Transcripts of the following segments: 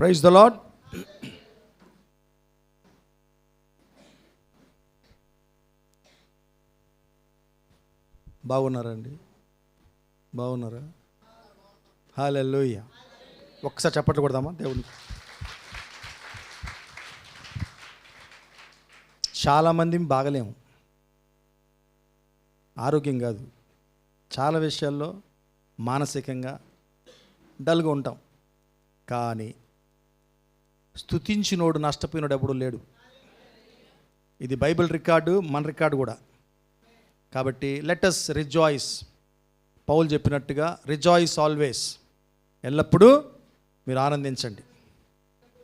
Praise the lord. బాగున్నారండి? బాగున్నారా? హల్లెలూయా. ఒక్కసారి చప్పట్లు కొడదామా దేవునికి? చాలామంది బాగలేము, ఆరోగ్యం కాదు, చాలా విషయాల్లో మానసికంగా డల్గా ఉంటాం. కానీ స్తుతించినోడు నష్టపోయినోడు ఎప్పుడూ లేడు. ఇది బైబిల్ రికార్డు, మన రికార్డు కూడా. కాబట్టి లెట్ us రిజాయిస్. పౌలు చెప్పినట్టుగా రిజాయిస్ ఆల్వేస్, ఎల్లప్పుడూ మీరు ఆనందించండి.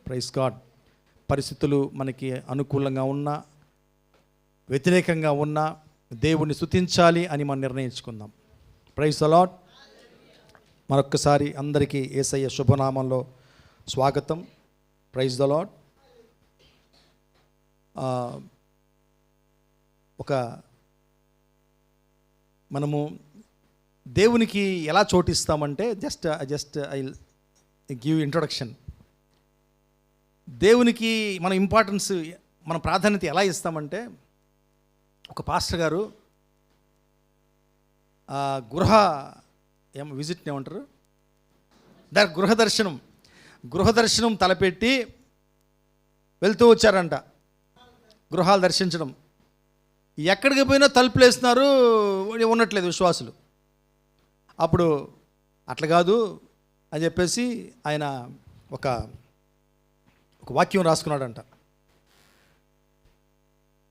Praise God. పరిస్థితులు మనకి అనుకూలంగా ఉన్నా వ్యతిరేకంగా ఉన్నా దేవుణ్ణి స్తుతించాలి అని మనం నిర్ణయించుకుందాం. Praise the lord. మరొక్కసారి అందరికీ యేసయ్య శుభనామంలో స్వాగతం. Praise the Lord. మనము దేవునికి ఎలా చోటిస్తామంటే జస్ట్ ఐ గివ్ ఇంట్రొడక్షన్. దేవునికి మన ఇంపార్టెన్స్, మన ప్రాధాన్యత ఎలా ఇస్తామంటే, ఒక పాస్టర్ గారు విజిట్ని ఏమంటారు, గృహదర్శనం తలపెట్టి వెళ్తూ వచ్చారంట. గృహాలు దర్శించడం. ఎక్కడికి పోయినా తలుపులు వేస్తున్నారు, ఉండట్లేదు విశ్వాసులు. అప్పుడు అట్లా కాదు అని చెప్పేసి ఆయన ఒక వాక్యం రాసుకున్నాడంట.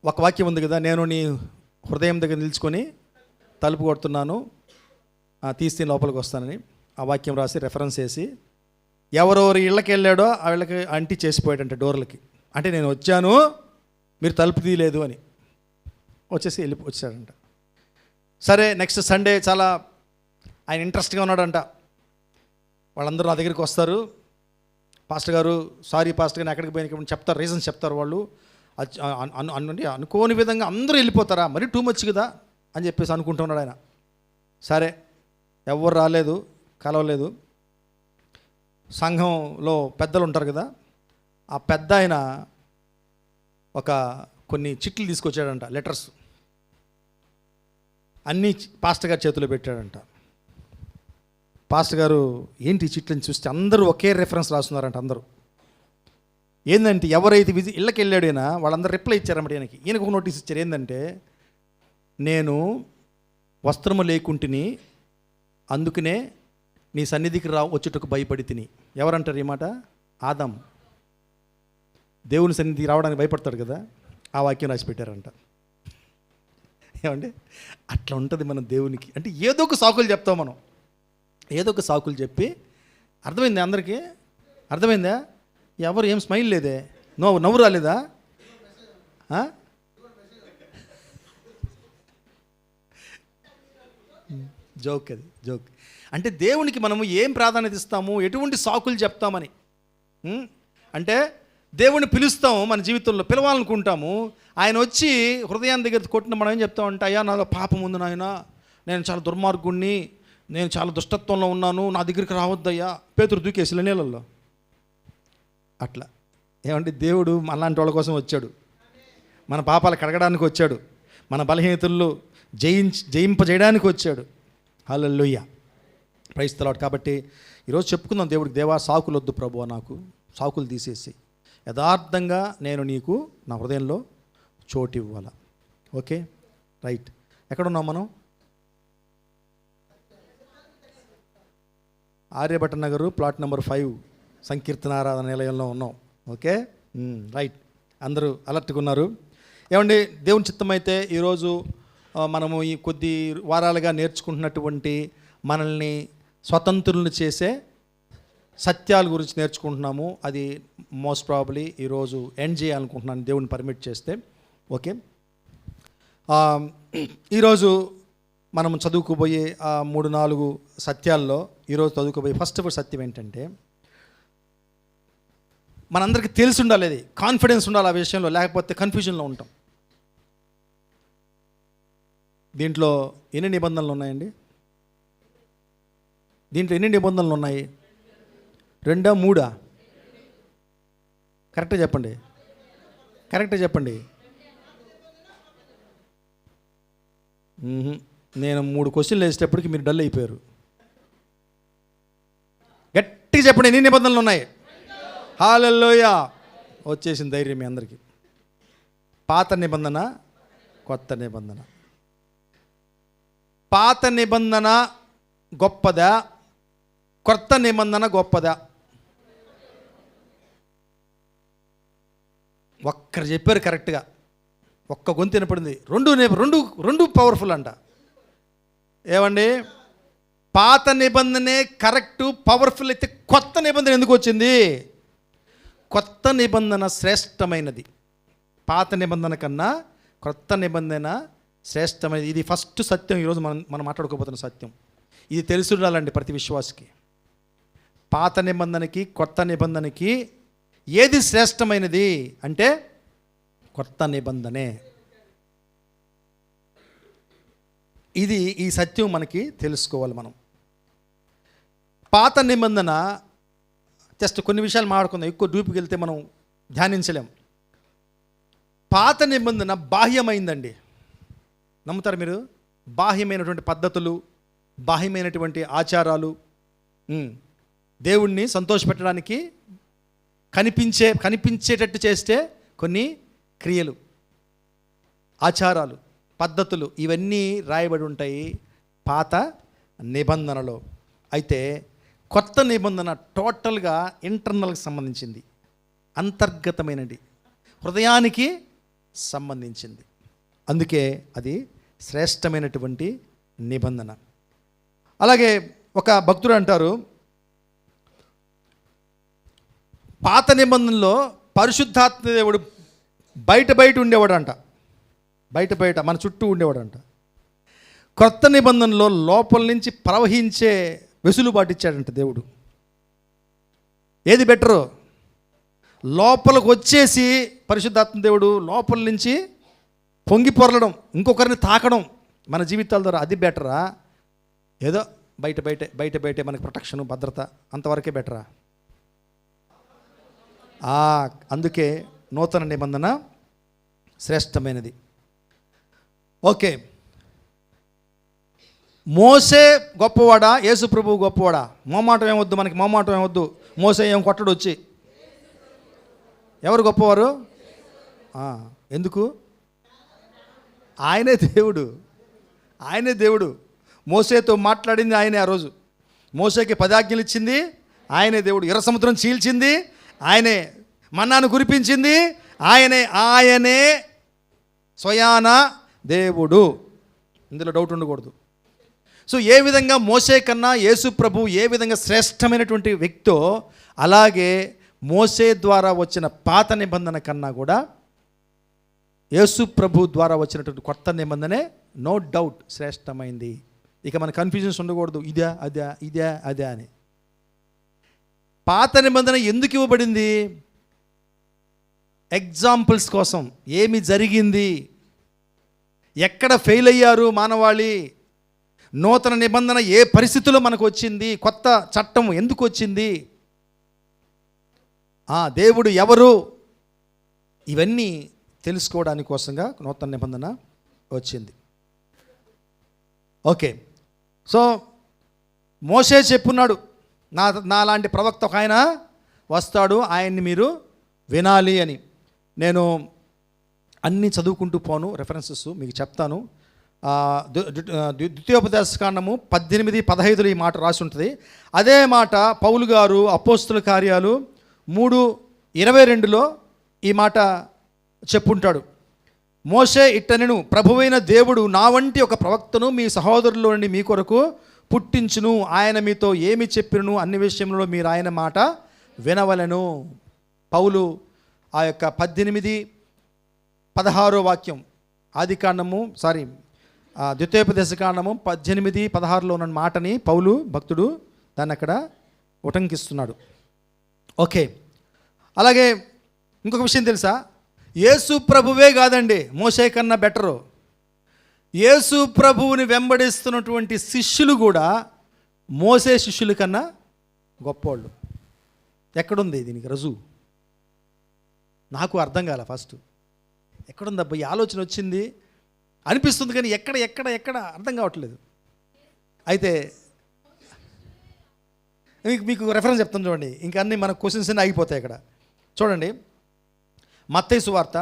ఒక వాక్యం ఉంది కదా, నేను నీ హృదయం దగ్గర నిల్చుకొని తలుపు కొడుతున్నాను, తీస్తే లోపలికి వస్తానని. ఆ వాక్యం రాసి రెఫరెన్స్ చేసి ఎవరెవరు ఇళ్ళకి వెళ్ళాడో ఆ ఇళ్ళకి అంటి చేసిపోయాడంట డోర్లకి. అంటే నేను వచ్చాను, మీరు తలుపు తీయలేదు అని వచ్చేసి వచ్చాడంట. సరే, నెక్స్ట్ సండే చాలా ఆయన ఇంట్రెస్ట్గా ఉన్నాడంట. వాళ్ళందరూ నా దగ్గరికి వస్తారు, పాస్టర్ గారు సారీ పాస్టర్ గారు ఎక్కడికి పోయిన చెప్తారు, రీజన్స్ చెప్తారు వాళ్ళు. అనుకోని విధంగా అందరూ వెళ్ళిపోతారా, మరీ టూ మచ్ కదా అని చెప్పేసి అనుకుంటున్నాడు ఆయన. సరే, ఎవరు రాలేదు, కలవలేదు. సంఘంలో పెద్దలు ఉంటారు కదా, ఆ పెద్ద ఆయన కొన్ని చిట్లు తీసుకొచ్చాడంట, లెటర్స్ అన్నీ పాస్టర్ గారి చేతిలో పెట్టాడంట. పాస్టర్ గారు ఏంటి ఈ చిట్లని చూస్తే అందరూ ఒకే రెఫరెన్స్ రాస్తున్నారంట. అందరూ ఏంటంటే, ఎవరైతే ఇళ్ళకి వెళ్ళాడు ఈయన, వాళ్ళందరూ రిప్లై ఇచ్చారన్నమాట ఈయనకి. ఈయనకు ఒక నోటీస్ ఇచ్చారు. ఏంటంటే, నేను వస్త్రము లేకుంటిని, అందుకనే నీ సన్నిధికి వచ్చుటకు భయపడి తిని. ఎవరంటారు ఈ మాట? ఆదాం. దేవుని సన్నిధికి రావడానికి భయపడతాడు కదా, ఆ వాక్యం రాసి పెట్టారంట. ఏమంటే అట్లా ఉంటుంది మన దేవునికి. అంటే ఏదో ఒక సాకులు చెప్తాం మనం, ఏదో ఒక సాకులు చెప్పి. అర్థమైందా అందరికీ? అర్థమైందా? ఎవరు ఏం స్మైల్ లేదే, నవ్వు రాలేదా? జోక్, అది జోక్. అంటే దేవునికి మనము ఏం ప్రాధాన్యత ఇస్తాము, ఎటువంటి సాకులు చెప్తామని. అంటే దేవుణ్ణి పిలుస్తాము, మన జీవితంలో పిలవాలనుకుంటాము. ఆయన వచ్చి హృదయాన్ని దగ్గర కొట్టిన మనం ఏం చెప్తామంటే, అయ్యా నాలో పాపం ఉంది నాయన, నేను చాలా దుర్మార్గుణ్ణి, నేను చాలా దుష్టత్వంలో ఉన్నాను, నా దగ్గరికి రావద్దయ్యా. పేతురు దూకేసిన నీళ్ళల్లో. అట్లా ఏమంటే దేవుడు మనలాంటి వాళ్ళ కోసం వచ్చాడు, మన పాపాలు కడగడానికి వచ్చాడు, మన బలహీనతల్లో జయింపజేయడానికి వచ్చాడు. హల్లెలూయా. Praise the Lord. కాబట్టి ఈరోజు చెప్పుకుందాం దేవుడికి, దేవా సాకులు వద్దు ప్రభువా, నాకు సాకులు తీసేసి యథార్థంగా నేను నీకు నా హృదయంలో చోటు ఇవ్వాలా. Okay, right. ఎక్కడున్నాం మనం? ఆర్యభట్ట నగరు, ప్లాట్ నెంబర్ 5, సంకీర్తనారాధన నిలయంలో ఉన్నాం. Okay, right. అందరూ అలర్ట్గా ఉన్నారు. ఏమండి, దేవుని చిత్తమైతే ఈరోజు మనము ఈ కొద్ది వారాలుగా నేర్చుకుంటున్నటువంటి మనల్ని స్వతంత్రులను చేసే సత్యాల గురించి నేర్చుకుంటున్నాము. అది మోస్ట్ ప్రాబబ్లీ ఈరోజు ఎండ్ చేయాలనుకుంటున్నాను, దేవుని పర్మిట్ చేస్తే. ఓకే, ఈరోజు మనం చదువుకోబోయే 3-4 సత్యాల్లో ఈరోజు చదువుకోబోయే ఫస్ట్ సత్యం ఏంటంటే, మనందరికీ తెలిసి ఉండాలి, అది కాన్ఫిడెన్స్ ఉండాలి ఆ విషయంలో, లేకపోతే కన్ఫ్యూజన్లో ఉంటాం. దీంట్లో ఎన్ని నిబంధనలు ఉన్నాయండి? దీంట్లో ఎన్ని నిబంధనలు ఉన్నాయి? 2, 3? కరెక్ట్గా చెప్పండి, కరెక్ట్గా చెప్పండి. నేను 3 క్వశ్చన్లు వేసేటప్పటికి మీరు డల్ అయిపోయారు. గట్టిగా చెప్పండి, ఎన్ని నిబంధనలు ఉన్నాయి? హల్లెలూయా. వచ్చేసింది ధైర్యం మీ అందరికీ. పాత నిబంధన, కొత్త నిబంధన. పాత నిబంధన గొప్పదా, కొత్త నిబంధన గొప్పదా? ఒక్కరు చెప్పారు కరెక్ట్గా, ఒక్క గొంతు వినపడింది. రెండు పవర్ఫుల్ అంట. ఏమండి, పాత నిబంధనే కరెక్టు, పవర్ఫుల్ అయితే కొత్త నిబంధన ఎందుకు వచ్చింది? కొత్త నిబంధన శ్రేష్టమైనది. పాత నిబంధన కన్నా కొత్త నిబంధన శ్రేష్టమైనది. ఇది ఫస్ట్ సత్యం. ఈరోజు మనం మాట్లాడుకోబోతున్న సత్యం ఇది. తెలిసి ఉండాలండి ప్రతి విశ్వాసికి. పాత నిబంధనకి కొత్త నిబంధనకి ఏది శ్రేష్టమైనది అంటే కొత్త నిబంధనే. ఇది ఈ సత్యం మనకి తెలుసుకోవాలి మనం. పాత నిబంధన జస్ట్ కొన్ని విషయాలు మాట్లాడుకుందాం, ఎక్కువ డూపుకి వెళ్తే మనం ధ్యానించలేం. పాత నిబంధన బాహ్యమైందండి. నమ్ముతారు మీరు? బాహ్యమైనటువంటి పద్ధతులు, బాహ్యమైనటువంటి ఆచారాలు, దేవుణ్ణి సంతోషపెట్టడానికి కనిపించేటట్టు చేస్తే కొన్ని క్రియలు, ఆచారాలు, పద్ధతులు ఇవన్నీ రాయబడి ఉంటాయి పాత నిబంధనలో. అయితే కొత్త నిబంధన టోటల్గా ఇంటర్నల్కి సంబంధించింది, అంతర్గతమైనది, హృదయానికి సంబంధించింది. అందుకే అది శ్రేష్టమైనటువంటి నిబంధన. అలాగే ఒక భక్తుడు అంటారు, పాత నిబంధనలో పరిశుద్ధాత్మ దేవుడు బయట ఉండేవాడంట, బయట మన చుట్టూ ఉండేవాడంట. కొత్త నిబంధనలో లోపల నుంచి ప్రవహించే వెసులుబాటు ఇచ్చాడంట దేవుడు. ఏది బెటరు? లోపలికి వచ్చేసి పరిశుద్ధాత్మ దేవుడు లోపల నుంచి పొంగి పొరలడం, ఇంకొకరిని తాకడం మన జీవితాల ద్వారా, అది బెటరా? ఏదో బయట మనకి ప్రొటెక్షన్, భద్రత అంతవరకే బెటరా? అందుకే నూతన నిబంధన శ్రేష్టమైనది. ఓకే, మోసే గొప్పవాడా, యేసు ప్రభువు గొప్పవాడా? మొహమాటం ఏమొద్దు, మనకి మొహమాటం ఏమొద్దు. మోసే ఏం కొట్టడు వచ్చి. ఎవరు గొప్పవారు? ఎందుకు? ఆయనే దేవుడు. మోసేతో మాట్లాడింది ఆయనే. ఆ రోజు మోసేకి 10 ఆజ్ఞలు ఇచ్చింది ఆయనే. దేవుడు ఎర్ర సముద్రం చీల్చింది ఆయనే. మన్నాను కురిపించింది ఆయనే స్వయాన దేవుడు. ఇందులో డౌట్ ఉండకూడదు. సో ఏ విధంగా మోసే కన్నా యేసు ప్రభు ఏ విధంగా శ్రేష్టమైనటువంటి వ్యక్తో, అలాగే మోసే ద్వారా వచ్చిన పాత నిబంధన కన్నా కూడా యేసు ప్రభు ద్వారా వచ్చినటువంటి కొత్త నిబంధనే నో డౌట్ శ్రేష్టమైంది. ఇక మన కన్ఫ్యూజన్స్ ఉండకూడదు, ఇదే అని. పాత నిబంధన ఎందుకు ఇవ్వబడింది? ఎగ్జాంపుల్స్ కోసం. ఏమి జరిగింది, ఎక్కడ ఫెయిల్ అయ్యారు మానవాళి, నూతన నిబంధన ఏ పరిస్థితుల్లో మనకు వచ్చింది, కొత్త చట్టం ఎందుకు వచ్చింది, దేవుడు ఎవరు, ఇవన్నీ తెలుసుకోవడానికి కోసంగా నూతన నిబంధన వచ్చింది. ఓకే, సో మోసే చెప్పున్నాడు, నా లాంటి ప్రవక్త ఒక ఆయన వస్తాడు, ఆయన్ని మీరు వినాలి అని. నేను అన్నీ చదువుకుంటూ పోను, రెఫరెన్సెస్ మీకు చెప్తాను. ద్వితీయోపదేశకాండము 18:15 ఈ మాట రాసి ఉంటుంది. అదే మాట పౌలు గారు అపోస్తుల కార్యాలు 3:22లో ఈ మాట చెప్పుంటాడు. మోషే ఇట్టనెను, ప్రభువైన దేవుడు నా వంటి ఒక ప్రవక్తను మీ సహోదరులో నుండి మీ కొరకు పుట్టించును, ఆయన మీతో ఏమి చెప్పినను అన్ని విషయంలో మీరు ఆయన మాట వినవలెను. పౌలు ఆ యొక్క 18:16 వాక్యం ద్వితీయోపదేశకాండము 18:16లో ఉన్న మాటని పౌలు భక్తుడు దాన్ని అక్కడ ఉటంకిస్తున్నాడు. ఓకే, అలాగే ఇంకొక విషయం తెలుసా? యేసు ప్రభువే కాదండి మోసే కన్నా బెటరు. యేసు ప్రభువుని వెంబడిస్తున్నటువంటి శిష్యులు కూడా మోసే శిష్యుల కన్నా గొప్పవాళ్ళు. ఎక్కడుంది దీనికి రుజువు? నాకు అర్థం కాలే ఫస్ట్. ఎక్కడుందబ్బా ఈ ఆలోచన వచ్చింది అనిపిస్తుంది, కానీ ఎక్కడ అర్థం కావట్లేదు. అయితే మీకు రెఫరెన్స్ చెప్తాను చూడండి, ఇంకా అన్ని మన క్వశ్చన్స్ అన్నీ ఆగిపోతాయి ఇక్కడ. చూడండి, మత్తయి సువార్త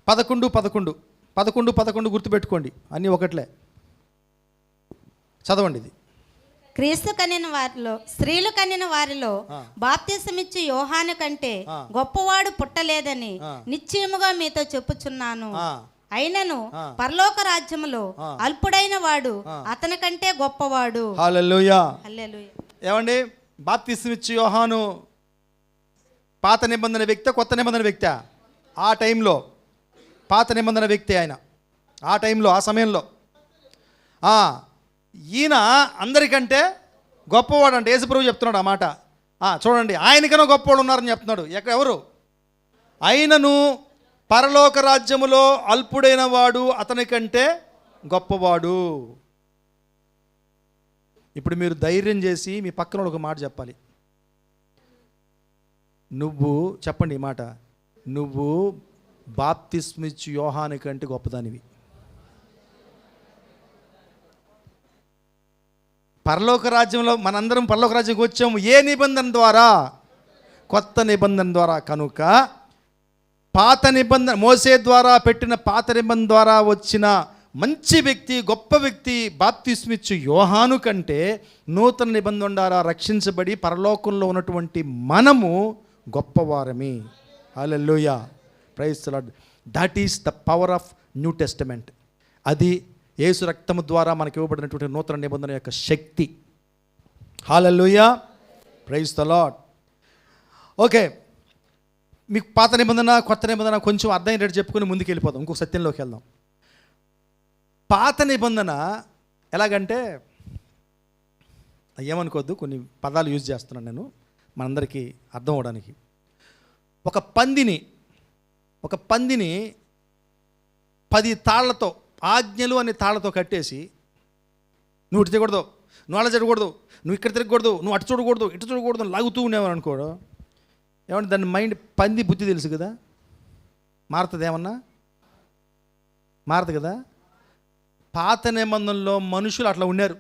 11:11 గుర్తుపెట్టుకోండి, అన్నీ ఒకట్లే. చదవండి ఇది. క్రీస్తు కనిన వారిలో, స్త్రీలు కనిన వారిలో బాప్తిసమిచ్చు యోహాను కంటే గొప్పవాడు పుట్టలేదని నిశ్చయముగా మీతో చెప్పుచున్నాను. అయినను పరలోక రాజ్యములో అల్పుడైన వాడు అతని కంటే గొప్పవాడు. హల్లెలూయా. హల్లెలూయా. ఏమండి, బాప్తిసమిచ్చు యోహాను పాత నిబంధన వ్యక్తి, కొత్త నిబంధన వ్యక్తి? ఆ టైంలో పాత నిబంధన వ్యక్తి ఆయన. ఆ టైంలో, ఆ సమయంలో ఈయన అందరికంటే గొప్పవాడు అంటే యేసుప్రభు చెప్తున్నాడు ఆ మాట. చూడండి, ఆయనకన్నా గొప్పవాడు ఉన్నారని చెప్తున్నాడు. ఎవరు? ఆయనను పరలోక రాజ్యములో అల్పుడైన వాడు అతని కంటే గొప్పవాడు. ఇప్పుడు మీరు ధైర్యం చేసి మీ పక్కన ఒక మాట చెప్పాలి. నువ్వు చెప్పండి ఈ మాట, నువ్వు బాప్తిస్మిచ్చు యోహాను కంటే గొప్పదానివి. పరలోక రాజ్యంలో మనందరం పరలోక రాజ్యంకి వచ్చాము ఏ నిబంధన ద్వారా? కొత్త నిబంధన ద్వారా. కనుక పాత నిబంధన, మోసే ద్వారా పెట్టిన పాత నిబంధన ద్వారా వచ్చిన మంచి వ్యక్తి, గొప్ప వ్యక్తి బాప్తిస్మిచ్చు యోహాను కంటే నూతన నిబంధన ద్వారా రక్షించబడి పరలోకంలో ఉన్నటువంటి మనము గొప్పవారమే. Hallelujah, praise the Lord. That is the power of New Testament. అది యేసు రక్తము ద్వారా మనకి ఇవ్వబడినటువంటి నూతన నిబంధన యొక్క శక్తి. Hallelujah, praise the Lord. Okay, మీకు పాత నిబంధన కొత్త నిబంధన కొంచెం అర్థమయ్యేటట్టు చెప్పుకొని ముందుకు వెళ్ళిపోదాం, ఇంకొక సత్యంలోకి వెళ్దాం. పాత నిబంధన ఎలాగంటే, ఏమనుకోవద్దు, కొన్ని పదాలు యూజ్ చేస్తున్నాను నేను మనందరికీ అర్థం అవడానికి. ఒక పందిని 10 తాళ్లతో, ఆజ్ఞలు అనే తాళ్లతో కట్టేసి, నువ్వు ఇటు తిరగకూడదు, నువ్వు అలా జరగకూడదు, నువ్వు ఇక్కడ తిరగకూడదు, నువ్వు అటు చూడకూడదు, ఇటు చూడకూడదు లాగుతూ ఉండేవారు అనుకోడు. ఏమంటే దాని మైండ్, పంది బుద్ధి తెలుసు కదా, మారుతుంది. ఏమన్నా మారదు కదా. పాత నిబంధనలో మనుషులు అట్లా ఉన్నారు.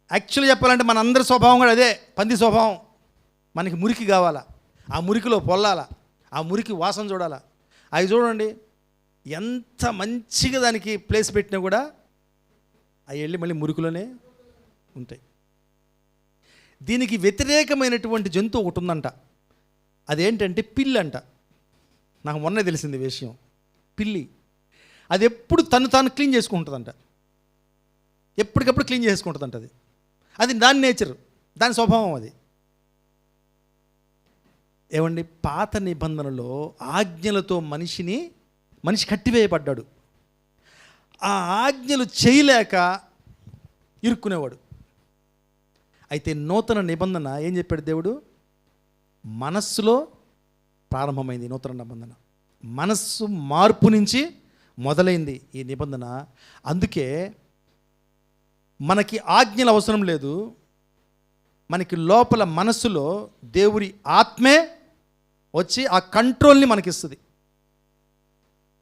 యాక్చువల్గా చెప్పాలంటే మన అందరి స్వభావం కూడా అదే, పంది స్వభావం. మనకి మురికి కావాలా, ఆ మురికిలో పొల్లాలా, ఆ మురికి వాసన చూడాలా. అవి చూడండి, ఎంత మంచిగా దానికి ప్లేస్ పెట్టినా కూడా అవి వెళ్ళి మళ్ళీ మురికిలోనే ఉంటాయి. దీనికి వ్యతిరేకమైనటువంటి జంతువు ఒకటి ఉందంట, అదేంటంటే పిల్లి అంట. నాకు మొన్నే తెలిసింది విషయం. పిల్లి అది ఎప్పుడు తాను క్లీన్ చేసుకుంటుందంట, ఎప్పటికప్పుడు క్లీన్ చేసుకుంటుందంట. అది దాని నేచర్, దాని స్వభావం అది. ఏమండి, పాత నిబంధనలో ఆజ్ఞలతో మనిషి కట్టివేయబడ్డాడు. ఆ ఆజ్ఞలు చేయలేక ఇరుక్కునేవాడు. అయితే నూతన నిబంధన ఏం చెప్పాడు దేవుడు? మనస్సులో ప్రారంభమైంది నూతన నిబంధన. మనస్సు మార్పు నుంచి మొదలైంది ఈ నిబంధన. అందుకే మనకి ఆజ్ఞలు అవసరం లేదు, మనకి లోపల మనస్సులో దేవుడి ఆత్మే వచ్చి ఆ కంట్రోల్ని మనకిస్తుంది.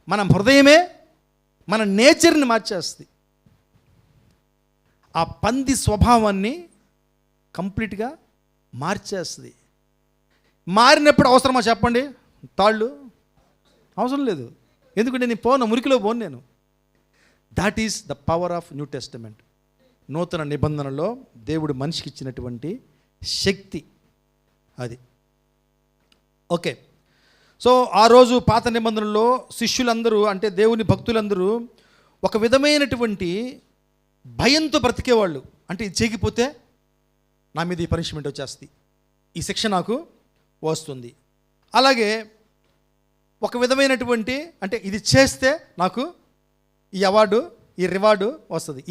మన హృదయమే మన నేచర్ని మార్చేస్తుంది. ఆ పంది స్వభావాన్ని కంప్లీట్గా మార్చేస్తుంది. మారినప్పుడు అవసరమా చెప్పండి? తాళ్ళు అవసరం లేదు, ఎందుకంటే నేను మురికిలో పోను నేను. That is the power of New testament. నూతన నిబంధనలో దేవుడు మనిషికి ఇచ్చినటువంటి శక్తి అది. ఓకే, సో ఆ రోజు పాత నిబంధనలో శిష్యులందరూ, అంటే దేవుని భక్తులందరూ ఒక విధమైనటువంటి భయంతో బ్రతికేవాళ్ళు. అంటే ఇది చేయకపోతే నా మీద ఈ పనిష్మెంట్ వచ్చేస్తుంది, ఈ శిక్ష నాకు వస్తుంది. అలాగే ఒక విధమైనటువంటి, అంటే ఇది చేస్తే నాకు ఈ అవార్డు, ఈ రివార్డు వస్తుంది,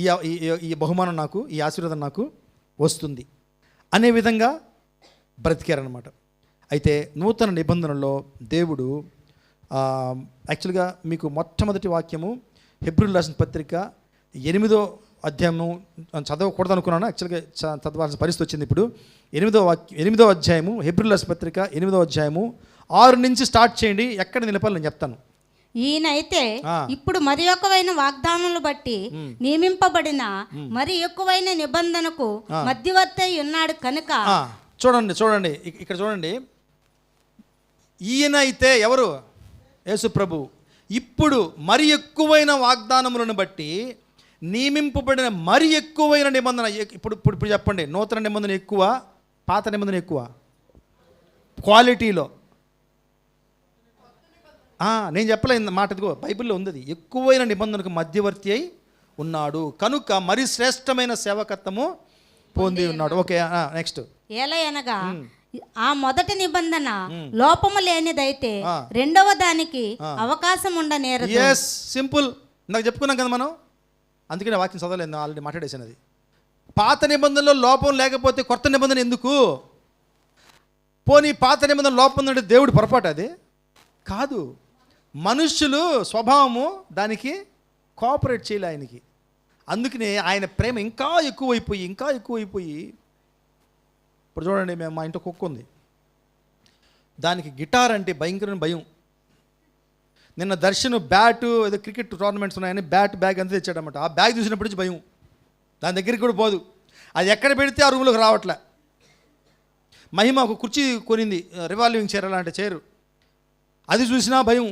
ఈ బహుమానం నాకు, ఈ ఆశీర్వాదం నాకు వస్తుంది అనే విధంగా బ్రతికారనమాట. అయితే నూతన నిబంధనలో దేవుడు యాక్చువల్గా మీకు మొట్టమొదటి వాక్యము హెబ్రీయులకు రాసిన పత్రిక 8వ అధ్యాయము చదవకూడదు అనుకున్నాను, యాక్చువల్గా చదవాల్సిన పరిస్థితి వచ్చింది. ఇప్పుడు 8వ అధ్యాయము హెబ్రీయులకు రాసిన పత్రిక 8వ అధ్యాయము 6 నుంచి స్టార్ట్ చేయండి, ఎక్కడ నిలపాలి నేను చెప్తాను. ఈయనైతే ఇప్పుడు మరి ఒకవైన వాగ్దానములు బట్టి నియమింపబడిన మరి ఎక్కువైన నిబంధనకు మధ్యవర్తి అయి ఉన్నాడు కనుక. చూడండి ఇక్కడ చూడండి, ఈయన అయితే ఎవరు? యేసు ప్రభు. ఇప్పుడు మరి ఎక్కువైన వాగ్దానములను బట్టి నియమింపబడిన మరి ఎక్కువైన నిబంధన. ఇప్పుడు చెప్పండి, నూతన నిబంధన ఎక్కువ, పాత నిబంధన ఎక్కువ క్వాలిటీలో? నేను చెప్పలేదు మాట, ఇదిగో బైబిల్లో ఉంది, ఎక్కువైన నిబంధనకు మధ్యవర్తి అయి ఉన్నాడు కనుక మరి శ్రేష్టమైన సేవకత్వము పొంది ఉన్నాడు. Okay, next. ఎలయనగా ఆ మొదటి నిబంధన లోపము లేనిదైతే రెండవ దానికి అవకాశం ఉండనేరదు. Yes, simple. నాకు చెప్పుకున్నాం కదా మనం, అందుకనే వాక్యం చదవలేదు, ఆల్రెడీ మాట్లాడేసాను. అది పాత నిబంధనలో లోపం లేకపోతే కొత్త నిబంధన ఎందుకు? పోనీ పాత నిబంధన లోపం ఉందంటే దేవుడు పొరపాటు? అది కాదు, మనుష్యులు స్వభావము దానికి కోఆపరేట్ చేయలే ఆయనకి. అందుకనే ఆయన ప్రేమ ఇంకా ఎక్కువైపోయి ఇప్పుడు చూడండి, మేము మా ఇంట్లో కుక్క ఉంది, దానికి గిటార్ అంటే భయంకరమైన భయం. నిన్న దర్శన్ బ్యాటు ఏదో క్రికెట్ టోర్నమెంట్స్ ఉన్నాయని బ్యాగ్ అంతా తెచ్చాడనమాట. ఆ బ్యాగ్ చూసినప్పటి నుంచి భయం, దాని దగ్గరికి కూడా పోదు. అది ఎక్కడ పెడితే ఆ రూమ్లోకి రావట్లే. మహిమ ఒక కుర్చీ కొనింది, రివాల్వింగ్ చైర్ అలాంటి చైరు, అది చూసినా భయం.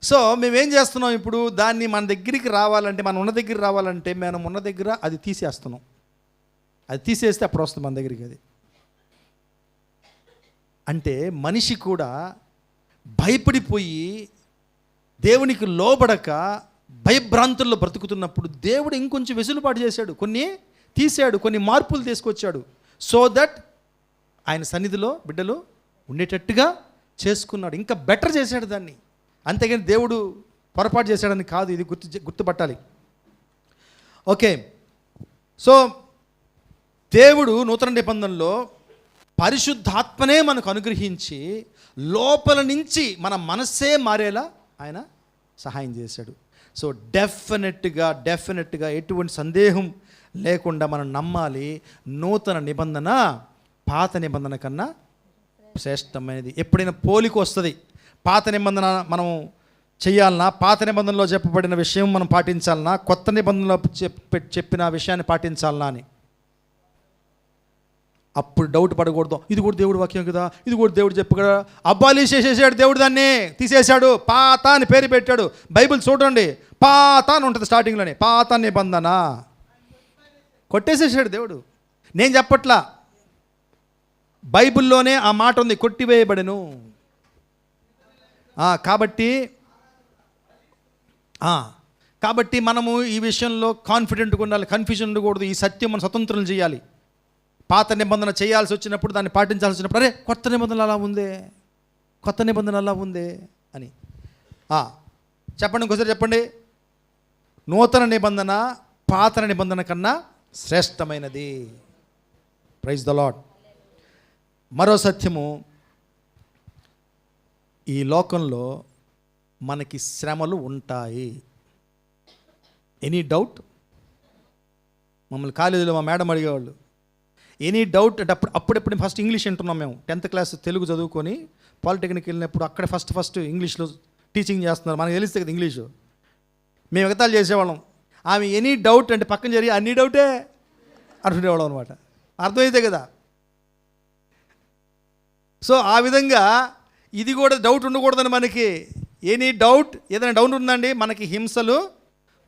సో మేమేం చేస్తున్నాం ఇప్పుడు, దాన్ని మన దగ్గరికి రావాలంటే, మనం ఉన్న దగ్గర రావాలంటే మనం ఉన్న దగ్గర అది తీసేస్తున్నాం. అది తీసేస్తే అప్పుడు వస్తుంది మన దగ్గరికి. అది అంటే మనిషి కూడా భయపడిపోయి దేవునికి లోబడక భయభ్రాంతుల్లో బ్రతుకుతున్నప్పుడు దేవుడు ఇంకొంచెం వెసులుబాటు చేశాడు, కొన్ని తీశాడు, కొన్ని మార్పులు తీసుకొచ్చాడు. సో దట్ ఆయన సన్నిధిలో బిడ్డలు ఉండేటట్టుగా చేసుకున్నాడు, ఇంకా బెటర్ చేశాడు దాన్ని. అంతేగాని దేవుడు పొరపాటు చేశాడని కాదు, ఇది గుర్తుపట్టాలి. ఓకే, సో దేవుడు నూతన నిబంధనలో పరిశుద్ధాత్మనే మనకు అనుగ్రహించి లోపల నుంచి మన మనస్సే మారేలా ఆయన సహాయం చేశాడు. సో డెఫినెట్గా ఎటువంటి సందేహం లేకుండా మనం నమ్మాలి, నూతన నిబంధన పాత నిబంధన కన్నా శ్రేష్టమైనది. ఎప్పుడైనా పోలిక వస్తుంది, పాత నిబంధన మనం చెయ్యాలన్నా, పాత నిబంధనలో చెప్పబడిన విషయం మనం పాటించాలన్నా, కొత్త నిబంధనలో చెప్పిన విషయాన్ని పాటించాలన్నా అని. అప్పుడు డౌట్ పడకూడదు, ఇది కూడా దేవుడు వాక్యం కదా, ఇది కూడా దేవుడు చెప్పు కదా. అబ్బాలీష్ చేసేసాడు దేవుడు, దాన్ని తీసేశాడు, పాత అని పేరు పెట్టాడు. బైబిల్ చూడండి, పాత అని ఉంటుంది స్టార్టింగ్లోనే, పాత నిబంధన కొట్టేసేసాడు దేవుడు. నేను చెప్పట్లా, బైబిల్లోనే ఆ మాట ఉంది, కొట్టివేయబడెను. కాబట్టి మనము ఈ విషయంలో కాన్ఫిడెంట్గా ఉండాలి, కన్ఫ్యూజన్ ఉండకూడదు. ఈ సత్యం మనం స్వతంత్రం చేయాలి. పాత నిబంధన చేయాల్సి వచ్చినప్పుడు, దాన్ని పాటించాల్సి వచ్చినప్పుడు, అరే కొత్త నిబంధన అలా ఉందే అని చెప్పండి. ఇంకోసారి చెప్పండి, నూతన నిబంధన పాత నిబంధన కన్నా శ్రేష్టమైనది. Praise the Lord. మరో సత్యము, ఈ లోకంలో మనకి శ్రమలు ఉంటాయి. Any doubt? మమ్మల్ని కాలేజీలో మా మేడం అడిగేవాళ్ళు, ఎనీ డౌట్ అంటే అప్పుడెప్పుడు ఫస్ట్ ఇంగ్లీష్ వింటున్నాం మేము. 10th క్లాస్ తెలుగు చదువుకొని పాలిటెక్నిక్ వెళ్ళినప్పుడు అక్కడ ఫస్ట్ ఇంగ్లీష్లో టీచింగ్ చేస్తున్నారు, మనకు తెలిస్తే కదా ఇంగ్లీషు. మేము ఎగతాలు చేసేవాళ్ళం. ఆమె ఎనీ డౌట్ అంటే పక్కన జరిగి అన్ని డౌటే అనుకునేవాళ్ళం అనమాట. అర్థమైతే కదా. సో ఆ విధంగా ఇది కూడా డౌట్ ఉండకూడదని మనకి. ఎనీ డౌట్, ఏదైనా డౌట్ ఉందండి, మనకి హింసలు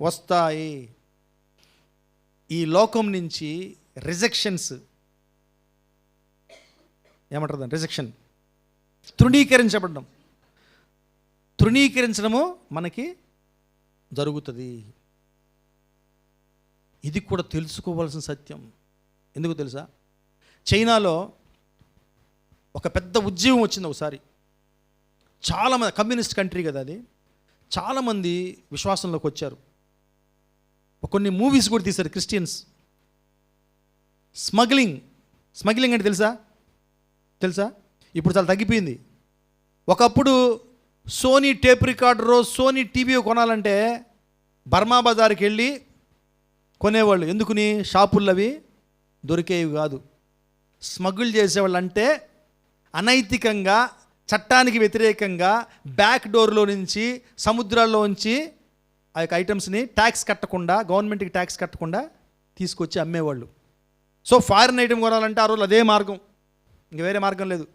వస్తాయి. ఈ లోకం నుంచి రిజెక్షన్స్ ఏమంటారు దాన్ని, రిజెక్షన్, తృణీకరించడము మనకి జరుగుతుంది. ఇది కూడా తెలుసుకోవాల్సిన సత్యం. ఎందుకు తెలుసా, చైనాలో ఒక పెద్ద ఉద్యమం వచ్చింది ఒకసారి. చాలామంది, కమ్యూనిస్ట్ కంట్రీ కదా అది, చాలామంది విశ్వాసంలోకి వచ్చారు. కొన్ని మూవీస్ కూడా తీశారు క్రిస్టియన్స్. స్మగ్లింగ్ అంటే తెలుసా ఇప్పుడు చాలా తగ్గిపోయింది. ఒకప్పుడు సోనీ టేప్ రికార్డరో సోనీ టీవీ కొనాలంటే బర్మా బజార్కి వెళ్ళి కొనేవాళ్ళు. ఎందుకుని? షాపుల్లో అవి దొరికేవి కాదు. స్మగుల్ చేసేవాళ్ళు అంటే అనైతికంగా చట్టానికి వ్యతిరేకంగా బ్యాక్ డోర్లో నుంచి సముద్రాల్లో ఉంచి ఆ యొక్క ఐటమ్స్ని ట్యాక్స్ కట్టకుండా, గవర్నమెంట్కి ట్యాక్స్ కట్టకుండా తీసుకొచ్చి అమ్మేవాళ్ళు. సో ఫారిన్ ఐటమ్ కొనాలంటే ఆ రోజు అదే మార్గం, ఇంక వేరే మార్గం లేదు.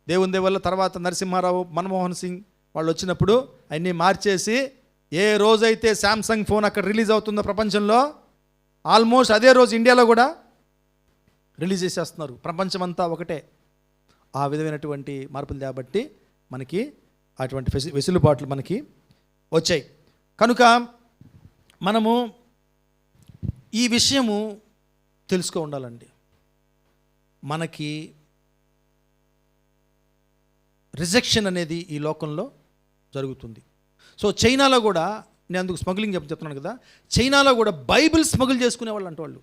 దేవుని దేవల్ల తర్వాత నరసింహారావు, మన్మోహన్ సింగ్ వాళ్ళు వచ్చినప్పుడు అన్నీ మార్చేసి ఏ రోజైతే శాంసంగ్ ఫోన్ అక్కడ రిలీజ్ అవుతుందో ప్రపంచంలో, ఆల్మోస్ట్ అదే రోజు ఇండియాలో కూడా రిలీజ్ చేసేస్తున్నారు. ప్రపంచమంతా ఒకటే. ఆ విధమైనటువంటి మార్పులు కాబట్టి మనకి అటువంటి వెసులుబాట్లు మనకి వచ్చాయి. కనుక మనము ఈ విషయము తెలుసుకో ఉండాలండి. మనకి రిజెక్షన్ అనేది ఈ లోకంలో జరుగుతుంది. సో చైనాలో కూడా, నేను అందుకు స్మగ్లింగ్ చెప్తున్నాను కదా, చైనాలో కూడా బైబిల్ స్మగుల్ చేసుకునేవాళ్ళు అంట. వాళ్ళు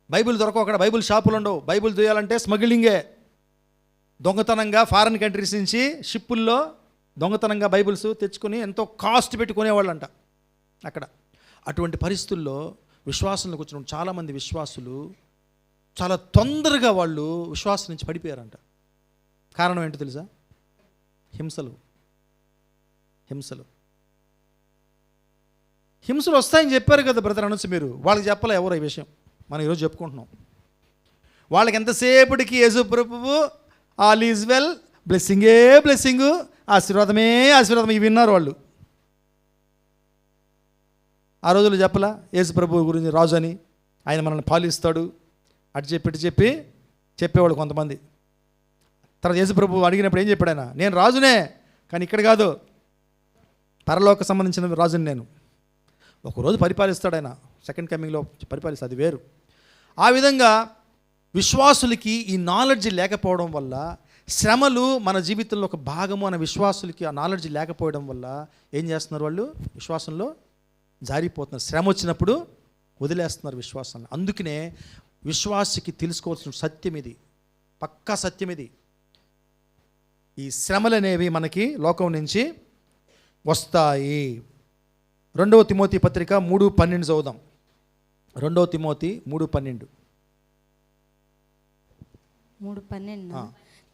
బైబిల్ దొరకవు అక్కడ, బైబిల్ షాపులు ఉండవు. బైబిల్ చేయాలంటే స్మగ్లింగే. దొంగతనంగా ఫారిన్ కంట్రీస్ నుంచి షిప్పుల్లో దొంగతనంగా బైబిల్స్ తెచ్చుకొని ఎంతో కాస్ట్ పెట్టుకునేవాళ్ళంట అక్కడ. అటువంటి పరిస్థితుల్లో విశ్వాసంలోకి వచ్చిన చాలామంది విశ్వాసులు చాలా తొందరగా వాళ్ళు విశ్వాసం నుంచి పడిపోయారంట. కారణం ఏంటో తెలుసా? హింసలు వస్తాయని చెప్పారు కదా బ్రదర్ అనొచ్చు మీరు. వాళ్ళకి చెప్పలే ఎవరు ఈ విషయం, మనం ఈరోజు చెప్పుకుంటున్నాం. వాళ్ళకి ఎంతసేపటికి యేసు ప్రభువు ఆల్ ఈజ్ వెల్, బ్లెస్సింగే బ్లెస్సింగు, ఆశీర్వాదమే ఆశీర్వాదం, ఇవి విన్నారు వాళ్ళు. ఆ రోజుల్లో చెప్పలా యేసు ప్రభువు గురించి రాజు అని, ఆయన మనల్ని పాలిస్తాడు అటు చెప్పి ఇటు చెప్పి చెప్పేవాళ్ళు కొంతమంది. తర్వాత యేసు ప్రభువు అడిగినప్పుడు ఏం చెప్పాడు ఆయన? నేను రాజునే, కానీ ఇక్కడ కాదు, పరలోక సంబంధించిన రాజుని నేను. ఒకరోజు పరిపాలిస్తాడు ఆయన, సెకండ్ కమింగ్లో పరిపాలిస్తాడు, అది వేరు. ఆ విధంగా విశ్వాసులకి ఈ నాలెడ్జ్ లేకపోవడం వల్ల, శ్రమలు మన జీవితంలో ఒక భాగము అనే విశ్వాసులకి ఆ నాలెడ్జ్ లేకపోవడం వల్ల ఏం చేస్తున్నారు? వాళ్ళు విశ్వాసంలో జారిపోతున్నారు. శ్రమ వచ్చినప్పుడు వదిలేస్తున్నారు విశ్వాసాన్ని. అందుకనే విశ్వాసికి తెలుసుకోవాల్సిన సత్యం ఇది, పక్కా సత్యం ఇది. ఈ శ్రమలు అనేవి మనకి లోకం నుంచి వస్తాయి. 2వ తిమోతి పత్రిక 3:12 చదువుదాం. 2వ తిమోతి 3:12. 3:12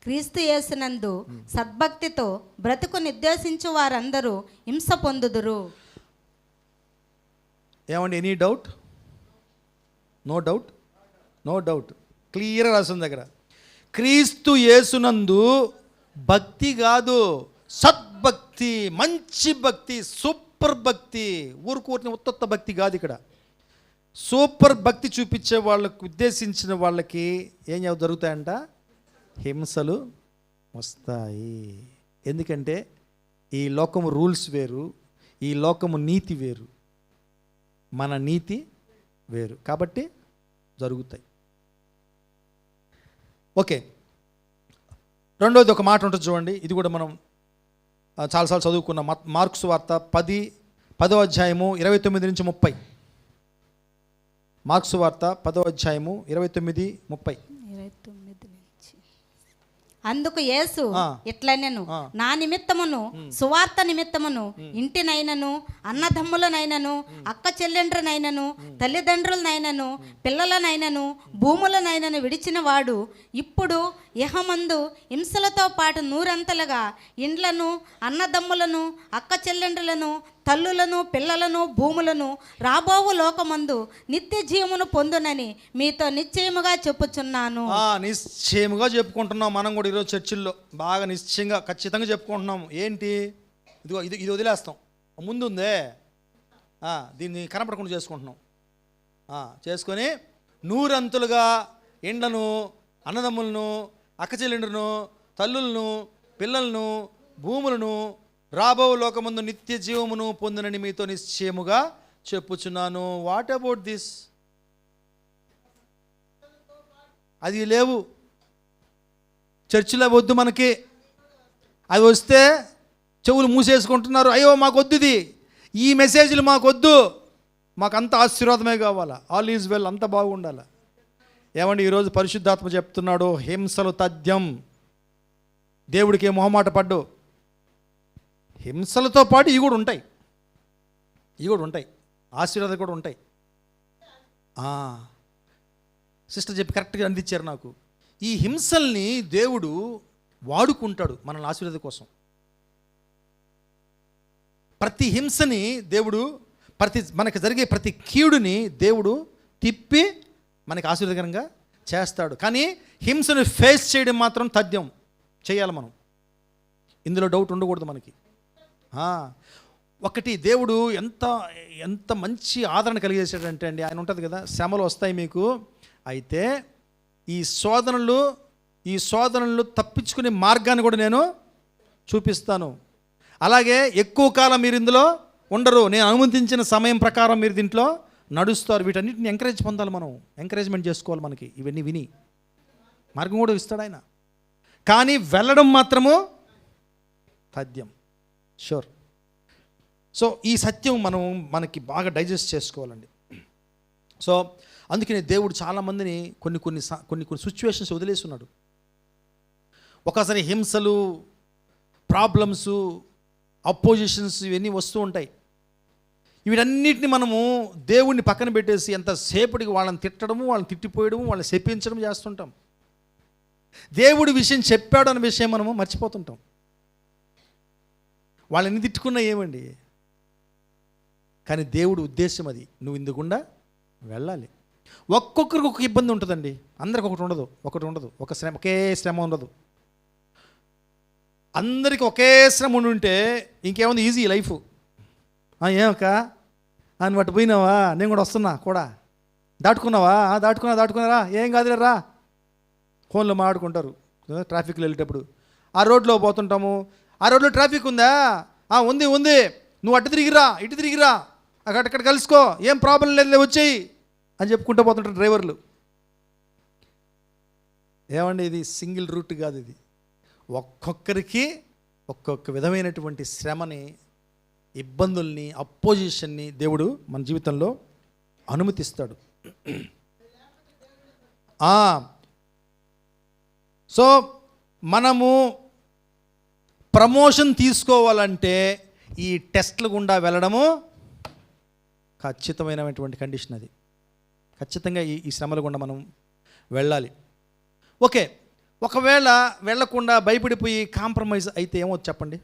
క్రీస్తు యేసునందు సద్భక్తితో బ్రతుకు నిర్దేశించు వారందరూ హింస పొందుదురు. ఏమండి? Any doubt? No doubt, no doubt. క్లియర్గా రాసింది దగ్గర. క్రీస్తు యేసునందు భక్తి కాదు, సద్భక్తి, మంచి భక్తి, సూపర్ భక్తి. ఊరుకూరిన ఉత్తత్త భక్తి కాదు ఇక్కడ. సూపర్ భక్తి చూపించే వాళ్ళకు ఉద్దేశించిన వాళ్ళకి ఏం జరుగుతాయంట? హింసలు వస్తాయి. ఎందుకంటే ఈ లోకము రూల్స్ వేరు, ఈ లోకము నీతి వేరు, మన నీతి వేరు, కాబట్టి జరుగుతాయి. ఓకే, రెండోది ఒక మాట ఉంటుంది చూడండి. ఇది కూడా మనం చాలాసార్లు చదువుకున్నాం. మార్కు సువార్త 10వ అధ్యాయము 29-30. మార్కు సువార్త 10వ అధ్యాయము 29-30. అందుకు యేసు ఇట్లనెను, నా నిమిత్తమును సువార్త నిమిత్తమును ఇంటినైనను, అన్నదమ్ములనైనను, అక్క చెల్లెండ్రనైనను, తల్లిదండ్రులనైనను, పిల్లలనైనను, భూములనైనను విడిచిన వాడు ఇప్పుడు ఇహమందు హింసలతో పాటు 100 ఇండ్లను, అన్నదమ్ములను, అక్క చెల్లెండ్రులను, తల్లులను, పిల్లలను, భూములను రాబోవు లోకమందు నిత్య జీవమును పొందునని మీతో నిశ్చయముగా చెప్పుచున్నాను. నిశ్చయముగా చెప్పుకుంటున్నాం మనం కూడా ఈరోజు చర్చిల్లో. బాగా నిశ్చయంగా ఖచ్చితంగా చెప్పుకుంటున్నాము. ఏంటి? ఇది వదిలేస్తాం, ముందు ఉందే దీన్ని కనపడకుండా చేసుకుంటున్నాం. చేసుకొని 100 అంతులుగా ఇండ్లను, అన్నదమ్ములను, అక్కచెల్లెండ్రును, తల్లులను, పిల్లలను, భూములను రాబో లోకమందు నిత్య జీవమును పొందునని మీతో నిశ్చయముగా చెప్పుచున్నాను. What about this? అది లేవు చర్చిలో, వద్దు మనకి. అది వస్తే చెవులు మూసేసుకుంటున్నారు. అయ్యో మాకొద్దు, ఈ మెసేజ్లు మాకొద్దు, మాకంత ఆశీర్వాదమే కావాలా, ఆల్ ఈజ్ వెల్, అంత బాగుండాలి. ఏమండి, ఈరోజు పరిశుద్ధాత్మ చెప్తున్నాడు, హింసలు తథ్యం. దేవుడికి మొహమాట పడ్డు. హింసలతో పాటు ఇవి కూడా ఉంటాయి, ఆశీర్వాదాలు కూడా ఉంటాయి. సిస్టర్ చెప్పి కరెక్ట్గా అందించారు నాకు. ఈ హింసల్ని దేవుడు వాడుకుంటాడు మనల్ని ఆశీర్వాదం కోసం. ప్రతి హింసని దేవుడు, మనకి జరిగే ప్రతి కీడుని దేవుడు తిప్పి మనకి ఆశీర్వాదకరంగా చేస్తాడు. కానీ హింసను ఫేస్ చేయడం మాత్రం తథ్యం చేయాలి మనం. ఇందులో డౌట్ ఉండకూడదు మనకి. ఒకటి, దేవుడు ఎంత ఎంత మంచి ఆదరణ కలిగేసాడంటే అండి, ఆయన ఉంటుంది కదా, శ్రమలు వస్తాయి మీకు, అయితే ఈ శోధనలు తప్పించుకునే మార్గాన్ని కూడా నేను చూపిస్తాను. అలాగే ఎక్కువ కాలం మీరు ఇందులో ఉండరు, నేను అనుమతించిన సమయం ప్రకారం మీరు దీంట్లో నడుస్తారు. వీటన్నిటిని ఎంకరేజ్ పొందాలి మనం, ఎంకరేజ్మెంట్ చేసుకోవాలి. మనకి ఇవన్నీ విని మార్గం కూడా ఇస్తాడు ఆయన. కానీ వెళ్ళడం మాత్రము తథ్యం, షూర్. సో ఈ సత్యం మనకి బాగా డైజెస్ట్ చేసుకోవాలండి. సో అందుకని దేవుడు చాలామందిని కొన్ని సిచ్యువేషన్స్ వదిలేస్తున్నాడు. ఒకసారి హింసలు, ప్రాబ్లమ్స్, అపోజిషన్స్ ఇవన్నీ వస్తూ ఉంటాయి. వీటన్నిటిని మనము దేవుడిని పక్కన పెట్టేసి ఎంతసేపటికి వాళ్ళని తిట్టడము, వాళ్ళని తిట్టిపోయడము, వాళ్ళని శపించడం చేస్తుంటాం. దేవుడి విషయం చెప్పాడు అన్న విషయం మనము మర్చిపోతుంటాం. వాళ్ళని తిట్టుకున్నా ఏమండి, కానీ దేవుడి ఉద్దేశం అది, నువ్వు ఇందుకుండా వెళ్ళాలి. ఒక్కొక్కరికి ఒక ఇబ్బంది ఉంటుందండి, అందరికి ఒకటి ఉండదు. ఒకే శ్రమ ఉండదు. అందరికీ ఒకే శ్రమ ఉంటే ఇంకేముంది, ఈజీ లైఫ్. ఏమక్క అని వాటి పోయినావా, నేను కూడా వస్తున్నా కూడా, దాటుకున్నారా, ఏం కాదులేరా, ఫోన్లో మాట్లాడుకుంటారు. ట్రాఫిక్లో వెళ్ళేటప్పుడు ఆ రోడ్లో పోతుంటాము, ఆ రోడ్లో ట్రాఫిక్ ఉందా, ఉంది, నువ్వు అటు తిరిగిరా, అక్కడ కలుసుకో, ఏం ప్రాబ్లం లేదు, వచ్చేయి అని చెప్పుకుంటూ పోతుంటారు డ్రైవర్లు. ఏమండి, ఇది సింగిల్ రూట్ కాదు, ఇది ఒక్కొక్కరికి ఒక్కొక్క విధమైనటువంటి శ్రమని, ఇబ్బందుల్ని, అపోజిషన్ని దేవుడు మన జీవితంలో అనుమతిస్తాడు. సో మనము ప్రమోషన్ తీసుకోవాలంటే ఈ టెస్ట్ల గుండా వెళ్ళడము ఖచ్చితమైనటువంటి కండిషన్. అది ఖచ్చితంగా ఈ శ్రమల గుండా మనం వెళ్ళాలి. ఓకే, ఒకవేళ వెళ్ళకుండా భయపడిపోయి కాంప్రమైజ్ అయితే ఏమవుద్ది చెప్పండి?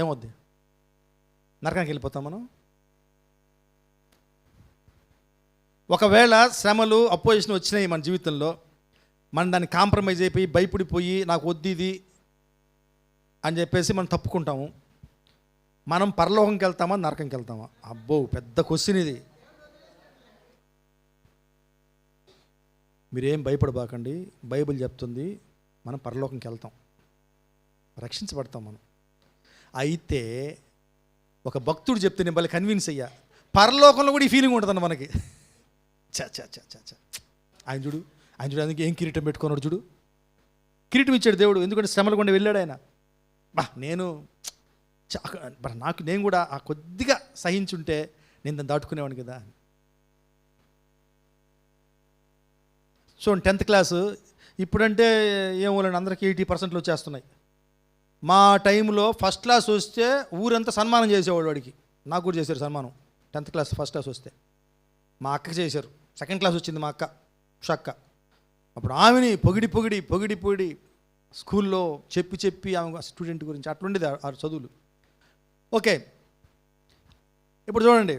ఏమవుద్ది? నరకానికి వెళ్ళిపోతాం మనం. ఒకవేళ శ్రమలు, అపోజిషన్ వచ్చినాయి మన జీవితంలో, మనం దాన్ని కాంప్రమైజ్ అయిపోయి భయపడిపోయి నాకు వద్దు ఇది అని చెప్పేసి మనం తప్పుకుంటాము. మనం పరలోకంకి వెళ్తామా, నరకంకి వెళ్తామా? అబ్బో, పెద్ద క్వశ్చన్ ఇది. మీరేం భయపడబాకండి, బైబిల్ చెప్తుంది మనం పరలోకంకి వెళ్తాం, రక్షించబడతాం మనం. అయితే ఒక భక్తుడు చెప్తే నేను భలే కన్విన్స్ అయ్యా, పరలోకంలో కూడా ఈ ఫీలింగ్ ఉంటుందన్న మనకి. చ ఆయన చూడు అందుకే ఏం కిరీటం పెట్టుకున్నాడు చూడు, కిరీటం ఇచ్చాడు దేవుడు, ఎందుకంటే శ్రమల గుండా వెళ్ళాడు ఆయన. నేను కూడా ఆ కొద్దిగా సహించుంటే నేను దాన్ని దాటుకునేవాడిని కదా. సో 10th క్లాసు ఇప్పుడంటే ఏమోలేండి, అందరికీ 80% వచ్చేస్తున్నాయి. మా టైంలో ఫస్ట్ క్లాస్ వస్తే ఊరంతా సన్మానం చేసేవాడు వాడికి. నాకు కూడా చేశారు సన్మానం 10th క్లాస్ ఫస్ట్ క్లాస్ వస్తే. మా అక్కకి చేశారు. 2nd క్లాస్ వచ్చింది మా అక్క, ఉషక్క. అప్పుడు ఆమెని పొగిడి స్కూల్లో చెప్పి ఆమె స్టూడెంట్ గురించి అట్లుండేది ఆ చదువులు. ఓకే, ఇప్పుడు చూడండి,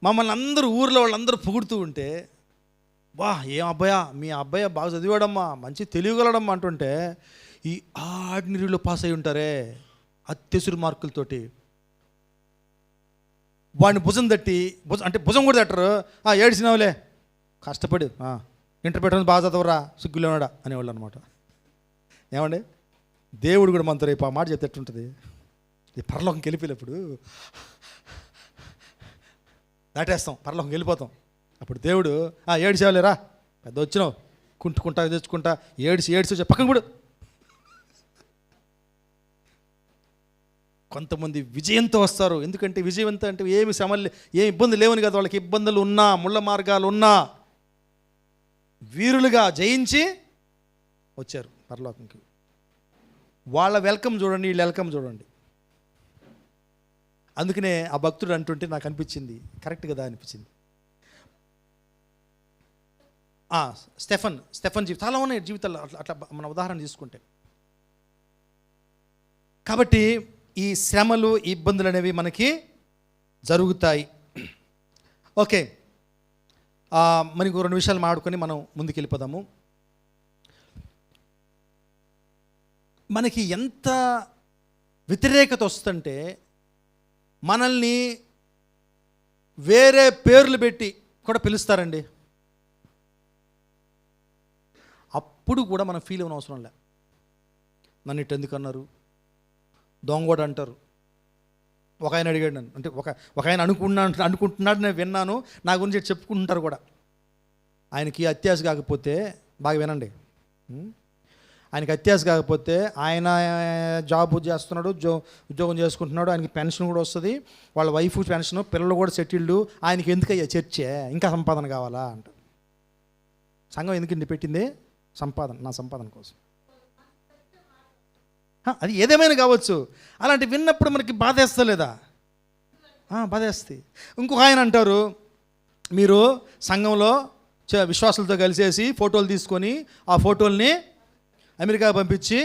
మమ్మల్ని అందరూ ఊర్లో వాళ్ళందరూ పొగుడుతూ ఉంటే, ఏం అబ్బాయా, మీ అబ్బాయి బాగా చదివాడమ్మా, మంచి తెలియగలడమ్మా అంటుంటే, ఈ ఆర్డినరీలో పాస్ అయి ఉంటారే అత్యవసర మార్కులతోటి వాడిని భుజం తట్టి, భుజం కూడా తట్టరు, ఏడ్చినావులే కష్టపడి ఇంటర్ పెట్టడం బాగా చదవరా సిగ్గులేనాడా అనేవాళ్ళు అనమాట. ఏమండి, దేవుడు కూడా మనతో రేపు ఆ మాట చెప్తే ఎట్టుంటుంది? ఈ పరలోకంకి వెళ్ళిపోయినప్పుడు దాటేస్తాం, పరలోకంకి వెళ్ళిపోతాం. అప్పుడు దేవుడు ఏడ్చేవాలేరా, పెద్ద వచ్చినావు, కుంటుకుంటా తెచ్చుకుంటా ఏడ్చి వచ్చి పక్కన కూడా. కొంతమంది విజయంతో వస్తారు, ఎందుకంటే విజయవంతం అంటే ఏమి శ్రమలు, ఏమి ఇబ్బందులు లేవని కదా, వాళ్ళకి ఇబ్బందులు ఉన్నా, ముళ్ళ మార్గాలు ఉన్నా వీరులుగా జయించి వచ్చారు పరలోకంకి. వాళ్ళ వెల్కమ్ చూడండి, వీళ్ళ వెల్కమ్ చూడండి. అందుకనే ఆ భక్తుడు అంటుంటే నాకు అనిపించింది కరెక్ట్ కదా అనిపించింది. స్టెఫన్ జీవితం చాలా ఉన్నాయి జీవితాల్లో అట్లా మన ఉదాహరణ తీసుకుంటే. కాబట్టి ఈ శ్రమలు ఇబ్బందులు అనేవి మనకి జరుగుతాయి. ఓకే, మనకు 2 విషయాలు మాట్లాడుకొని మనం ముందుకు వెళ్ళిపోదాము. మనకి ఎంత వ్యతిరేకత వస్తుంటే మనల్ని వేరే పేర్లు పెట్టి కూడా పిలుస్తారండి. అప్పుడు కూడా మనం ఫీల్ అవ్వని అవసరం లే. నన్ను ఇటు ఎందుకు అన్నారు, దొంగోడు అంటారు. ఒక ఆయన అడిగాడు నన్ను, అంటే ఒక ఆయన అనుకుంటున్నాడు, నేను విన్నాను, నా గురించి చెప్పుకుంటారు కూడా. ఆయనకి అత్యాశ కాకపోతే, బాగా వినండి, ఆయనకి అత్యాశ కాకపోతే ఆయన జాబ్ చేస్తున్నాడు, ఉద్యోగం చేసుకుంటున్నాడు, ఆయనకి పెన్షన్ కూడా వస్తుంది, వాళ్ళ వైఫ్ పెన్షన్, పిల్లలు కూడా సెటిల్డ్, ఆయనకి ఎందుకయ్యా చర్చే, ఇంకా సంపాదన కావాలా అంట. సంఘం ఎందుకండి పెట్టింది? సంపాదన, నా సంపాదన కోసం. అది ఏదేమైనా కావచ్చు. అలాంటి విన్నప్పుడు మనకి బాధేస్తలేదా? బాధేస్తాయి. ఇంకొక ఆయన అంటారు, మీరు సంఘంలో విశ్వాసులతో కలిసేసి ఫోటోలు తీసుకొని ఆ ఫోటోల్ని అమెరికా పంపించి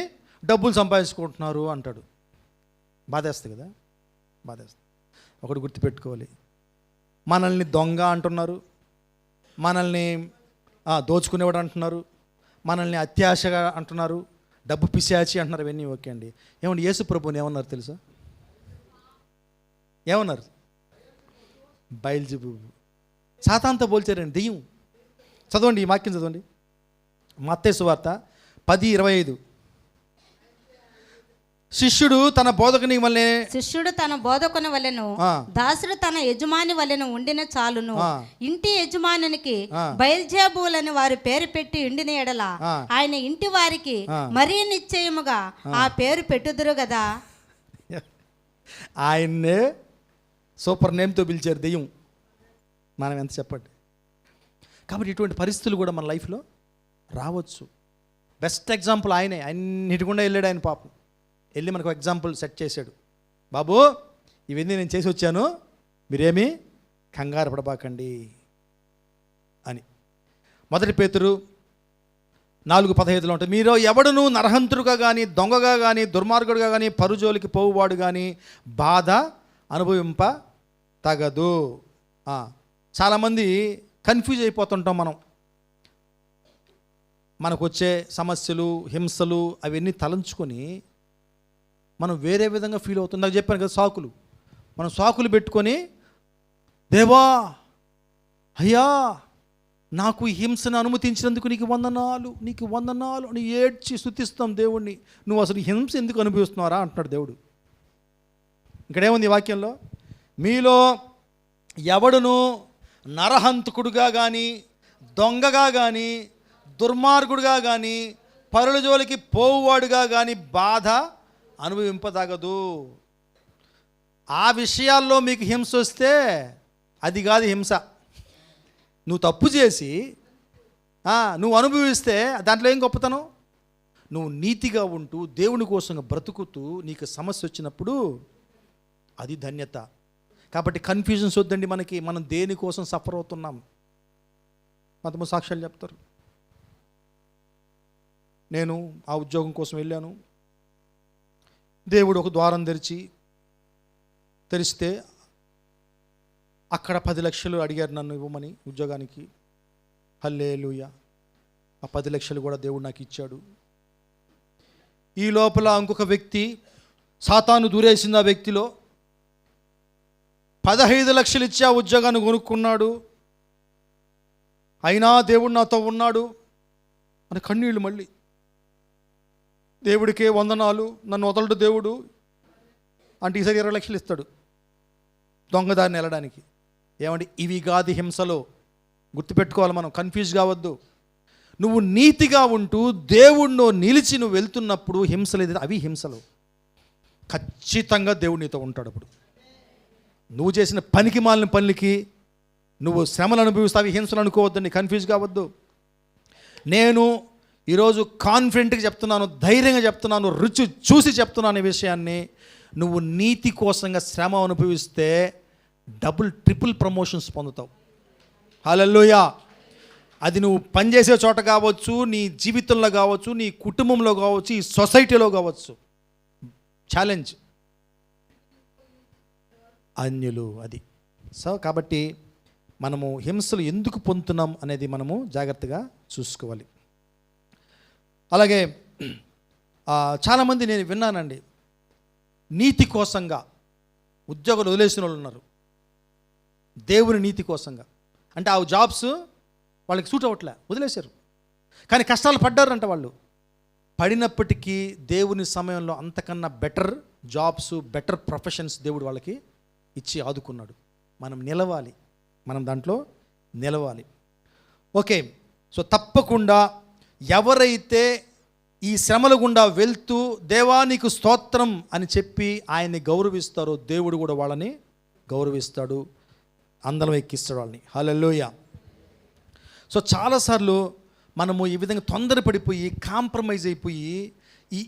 డబ్బులు సంపాదించుకుంటున్నారు అంటాడు. బాధేస్తుంది కదా, బాధేస్తుంది. ఒకటి గుర్తుపెట్టుకోవాలి, మనల్ని దొంగ అంటున్నారు, మనల్ని దోచుకునేవాడు అంటున్నారు, మనల్ని అత్యాశగా అంటున్నారు, డబ్బు పిశాచి అంటున్నారు. ఇవన్నీ ఓకే అండి. ఏమండి, యేసు ప్రభువుని ఏమన్నారు తెలుసా? ఏమన్నారు? బయల్జెబూబు, సాతానుతో పోల్చారండి, దెయ్యం. చదవండి, ఈ వాక్యం చదవండి, మత్తయి సువార్త 10:25. శిష్యుడు తన బోధకుని వలెను, దాసుడు తన యజమాని వలెను ఉండిన చాలును. ఇంటి యజమానునికి బయల్జెబూలని వారు పేరు పెట్టి ఉండిన ఎడల ఆయన ఇంటి వారికి మరీ నిశ్చయముగా ఆ పేరు పెట్టుదురు కదా. ఆయన్నే సూపర్ నేమ్తో పిలిచారు దెయ్యం. మనం ఎంత చెప్పండి. కాబట్టి ఇటువంటి పరిస్థితులు కూడా మన లైఫ్లో రావచ్చు. బెస్ట్ ఎగ్జాంపుల్ ఆయనే. అన్నిటికుండా వెళ్ళాడు ఆయన, పాపం వెళ్ళి మనకు ఎగ్జాంపుల్ సెట్ చేశాడు. బాబు, ఇవన్నీ నేను చేసి వచ్చాను, మీరేమీ కంగారు పడబాకండి అని. 1 పేతురు 4:15 ఉంటుంది, మీరు ఎవడును నరహంతుడుగా కానీ, దొంగగా కానీ, దుర్మార్గుడుగా కానీ, పరుజోలికి పోవువాడు కానీ బాధ అనుభవింప తగదు. చాలామంది కన్ఫ్యూజ్ అయిపోతుంటాం. మనకు వచ్చే సమస్యలు, హింసలు అవన్నీ తలంచుకొని మనం వేరే విధంగా ఫీల్ అవుతుంది. నాకు చెప్పాను కదా, సాకులు. మనం సాకులు పెట్టుకొని, దేవా అయ్యా నాకు ఈ హింసను అనుమతించినందుకు నీకు వందనాలు, నీకు వందనాలు అని ఏడ్చి స్తుతిస్తాం దేవుణ్ణి. నువ్వు అసలు హింస ఎందుకు అనుభవిస్తున్నారా అంటున్నాడు దేవుడు. ఇక్కడేముంది ఈ వాక్యంలో? మీలో ఎవడును నరహంతకుడుగా కానీ, దొంగగా కానీ, దుర్మార్గుడుగా కానీ, పరుల జోలికి పోవువాడుగా కానీ బాధ అనుభవింపదగదు. ఆ విషయాల్లో మీకు హింస వస్తే అది కాదు హింస. నువ్వు తప్పు చేసి నువ్వు అనుభవిస్తే దాంట్లో ఏం గొప్పతనం? నువ్వు నీతిగా ఉంటూ దేవుని కోసం బ్రతుకుతూ నీకు సమస్య వచ్చినప్పుడు అది ధన్యత. కాబట్టి కన్ఫ్యూజన్స్ వద్దండి మనకి. మనం దేనికోసం సఫర్ అవుతున్నాం. కొంతమంది సాక్ష్యాలు చెప్తారు, నేను ఆ ఉద్యోగం కోసం వెళ్ళాను, దేవుడు ఒక ద్వారం తెరిస్తే అక్కడ 10 లక్షలు అడిగారు నన్ను ఇవ్వమని ఉద్యోగానికి. హల్లెలూయా, ఆ 10 లక్షలు కూడా దేవుడు నాకు ఇచ్చాడు. ఈ లోపల ఇంకొక వ్యక్తి, సాతాను దూరేసింది ఆ వ్యక్తిలో, 15 లక్షలు ఇచ్చి ఆ ఉద్యోగాన్ని కొనుక్కున్నాడు. అయినా దేవుడు నాతో ఉన్నాడు అని కన్నీళ్ళు. మళ్ళీ దేవుడికే వందనాలు, నన్ను వదలడు దేవుడు అంటే ఈసారి 20 లక్షలు ఇస్తాడు దొంగదారిని వెళ్ళడానికి. ఏమండి, ఇవి కాదు హింసలో. గుర్తుపెట్టుకోవాలి మనం, కన్ఫ్యూజ్ కావద్దు. నువ్వు నీతిగా ఉంటూ దేవుడిలో నిలిచి నువ్వు వెళ్తున్నప్పుడు హింసలు ఏదైతే అవి హింసలు. ఖచ్చితంగా దేవుడు నీతో ఉంటాడు. అప్పుడు నువ్వు చేసిన పనికి మాలిన పనులకి నువ్వు శ్రమలు అనుభవిస్తావు, హింసలు అనుకోవద్దండి, కన్ఫ్యూజ్ కావద్దు. నేను ఈరోజు కాన్ఫిడెంట్గా చెప్తున్నాను, ధైర్యంగా చెప్తున్నాను, రుచి చూసి చెప్తున్నాను ఈ విషయాన్ని. నువ్వు నీతి కోసంగా శ్రమ అనుభవిస్తే డబుల్ ట్రిపుల్ ప్రమోషన్స్ పొందుతావు. హల్లెలూయా. అది నువ్వు పనిచేసే చోట కావచ్చు, నీ జీవితంలో కావచ్చు, నీ కుటుంబంలో కావచ్చు, ఈ సొసైటీలో కావచ్చు. ఛాలెంజ్ అన్యులు అది. సో కాబట్టి మనము హింసలు ఎందుకు పొందుతున్నాం అనేది మనము జాగ్రత్తగా చూసుకోవాలి. అలాగే చాలామంది నేను విన్నానండి, నీతి కోసంగా ఉద్యోగాలు వదిలేసిన వాళ్ళు ఉన్నారు. దేవుని నీతి కోసంగా అంటే ఆ జాబ్స్ వాళ్ళకి సూట్ అవ్వట్లే, వదిలేశారు. కానీ కష్టాలు పడ్డారంట వాళ్ళు. పడినప్పటికీ దేవుని సమయంలో అంతకన్నా బెటర్ జాబ్స్, బెటర్ ప్రొఫెషన్స్ దేవుడు వాళ్ళకి ఇచ్చి ఆదుకున్నాడు. మనం నిలవాలి, మనం దాంట్లో నిలవాలి. ఓకే, సో తప్పకుండా ఎవరైతే ఈ శ్రమల గుండా వెళ్తూ దేవా నీకు స్తోత్రం అని చెప్పి ఆయన్ని గౌరవిస్తారో దేవుడు కూడా వాళ్ళని గౌరవిస్తాడు, అందరం ఎక్కిస్తాడు వాళ్ళని. హల్లెలూయా. సో చాలాసార్లు మనము ఈ విధంగా తొందరపడిపోయి కాంప్రమైజ్ అయిపోయి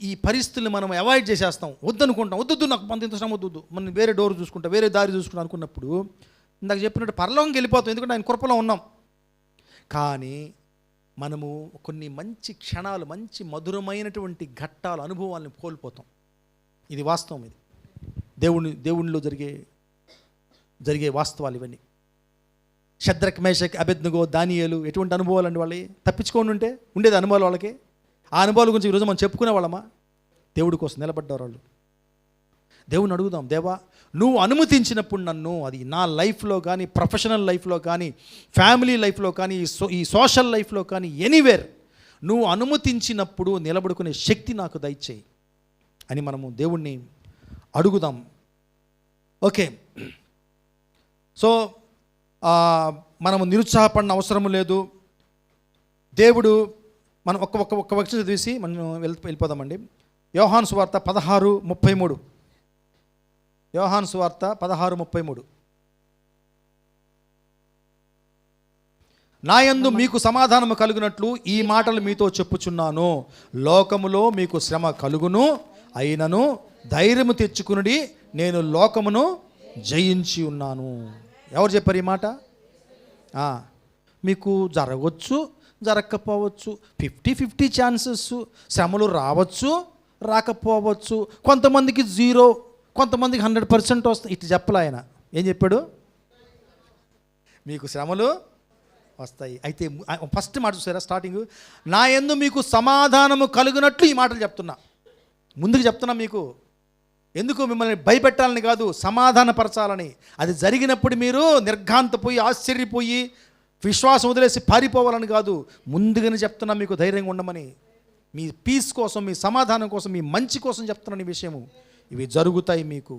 ఈ పరిస్థితుల్ని మనం అవాయిడ్ చేసేస్తాం. వద్దనుకుంటాం, వద్దు నాకు కొంత ఇంత శ్రమ వద్దు, మనం వేరే డోర్ చూసుకుంటా, వేరే దారి చూసుకుంటా అనుకున్నప్పుడు ఇందాక చెప్పినట్టు పరలోకంకి వెళ్ళిపోతాం, ఎందుకంటే ఆయన కృపలో ఉన్నాం. కానీ మనము కొన్ని మంచి క్షణాలు, మంచి మధురమైనటువంటి ఘట్టాలు, అనుభవాలను కోల్పోతాం. ఇది వాస్తవం, ఇది దేవునిలో జరిగే వాస్తవాలు ఇవన్నీ. షద్రక్, మేషక్, అబేద్నెగో, దానియేలు ఎటువంటి అనుభవాలు అండి వాళ్ళవి. తప్పించుకొని ఉంటే ఉండేది అనుభవాలు వాళ్ళకి. ఆ అనుభవాల గురించి ఈరోజు మనం చెప్పుకునే వాళ్ళమా? దేవుడి కోసం నిలబడ్డారు వాళ్ళు. దేవుని అడుగుదాం, దేవా నువ్వు అనుమతించినప్పుడు నన్ను, అది నా లైఫ్లో కానీ, ప్రొఫెషనల్ లైఫ్లో కానీ, ఫ్యామిలీ లైఫ్లో కానీ, ఈ సోషల్ లైఫ్లో కానీ, ఎనీవేర్ నువ్వు అనుమతించినప్పుడు నిలబడుకునే శక్తి నాకు దయచేయి అని మనము దేవుణ్ణి అడుగుదాం. ఓకే, సో మనము నిరుత్సాహపడిన అవసరం లేదు. దేవుడు మనం ఒక్క వ్యక్తి చదివేసి మనం వెళ్ళిపోదామండి. యోహాను సువార్త 16:33. యోహాను సువార్త 16:33. నాయందు మీకు సమాధానము కలుగునట్లు ఈ మాటలు మీతో చెప్పుచున్నాను. లోకములో మీకు శ్రమ కలుగును, అయినను ధైర్యము తెచ్చుకునుడి, నేను లోకమును జయించి ఉన్నాను. ఎవరు చెప్పారు ఈ మాట? మీకు జరగవచ్చు, జరగకపోవచ్చు, 50-50 ఛాన్సెస్. శ్రమలు రావచ్చు, రాకపోవచ్చు. కొంతమందికి 0, కొంతమందికి 100% వస్తాయి. ఇటు చెప్పలే ఆయన. ఏం చెప్పాడు? మీకు శ్రమలు వస్తాయి. అయితే ఫస్ట్ మాట చూసారా, స్టార్టింగ్ నా యందు మీకు సమాధానము కలుగునట్లు ఈ మాటలు చెప్తున్నా. ముందుకు చెప్తున్నా మీకు. ఎందుకు? మిమ్మల్ని భయపెట్టాలని కాదు, సమాధానపరచాలని. అది జరిగినప్పుడు మీరు నిర్ఘాంతపోయి, ఆశ్చర్యపోయి, విశ్వాసం వదిలేసి పారిపోవాలని కాదు. ముందుగానే చెప్తున్నా మీకు ధైర్యంగా ఉండమని. మీ పీస్ కోసం, మీ సమాధానం కోసం, మీ మంచి కోసం చెప్తున్నాను ఈ విషయము. ఇవి జరుగుతాయి, మీకు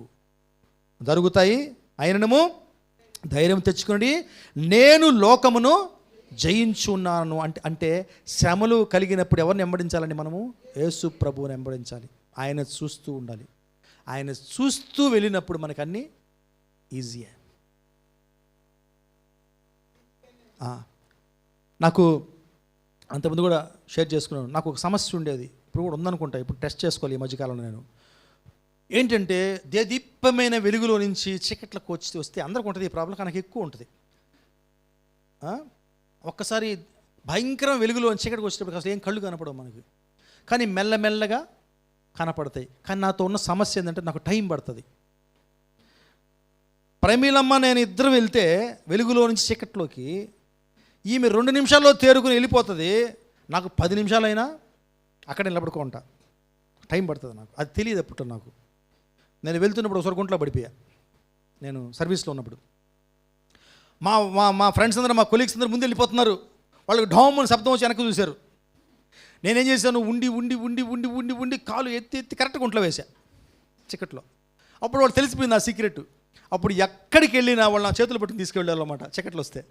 జరుగుతాయి. అయినను ధైర్యం తెచ్చుకోండి, నేను లోకమును జయించున్నాను. అంటే శ్రమలు కలిగినప్పుడు ఎవరిని వెంబడించాలండి? మనము యేసు ప్రభువుని వెంబడించాలి. ఆయన చూస్తూ ఉండాలి. ఆయన చూస్తూ వెళ్ళినప్పుడు మనకు అన్నీ ఈజీయే. నాకు అంతకుముందు కూడా షేర్ చేసుకున్నాను. నాకు ఒక సమస్య ఉండేది, ఇప్పుడు కూడా ఉందనుకుంటా. ఇప్పుడు టెస్ట్ చేసుకోవాలి ఈ మధ్యకాలంలో నేను. ఏంటంటే దీపమైన వెలుగులో నుంచి చీకట్లకు వస్తే అందరికి ఉంటుంది ఈ ప్రాబ్లం, నాకు ఎక్కువ ఉంటుంది. ఒక్కసారి భయంకరం వెలుగులో చీకటికి వచ్చేటప్పుడు అసలు ఏం కళ్ళు కనపడవు మనకి, కానీ మెల్లమెల్లగా కనపడతాయి. కానీ నాతో ఉన్న సమస్య ఏంటంటే నాకు టైం పడుతుంది. ప్రమీలమ్మ నేను ఇద్దరు వెళ్తే వెలుగులో నుంచి చీకట్లోకి, ఈమె 2 నిమిషాల్లో తేరుకుని వెళ్ళిపోతుంది. నాకు 10 నిమిషాలైనా అక్కడ నిలబడుకుంటా. టైం పడుతుంది నాకు, అది తెలియదు అప్పుడు నాకు. నేను వెళ్తున్నప్పుడు ఒకసారి గుంట్లో పడిపోయా, నేను సర్వీస్లో ఉన్నప్పుడు. మా ఫ్రెండ్స్ అందరూ, మా కొలీగ్స్ అందరూ ముందు వెళ్ళిపోతున్నారు. వాళ్ళకి ఢోమ్ అని శబ్దం వచ్చి వెనక్కి చూశారు. నేనేం చేశాను, ఉండి ఉండి ఉండి ఉండి ఉండి ఉండి కాలు ఎత్తి కరెక్ట్గా గుంట్లో వేసా చికెట్లో. అప్పుడు వాళ్ళు తెలిసిపోయింది ఆ సీక్రెట్. అప్పుడు ఎక్కడికి వెళ్ళినా వాళ్ళు నా చేతులు పట్టుకుని తీసుకెళ్ళారు అన్నమాట. చీకట్లు వస్తే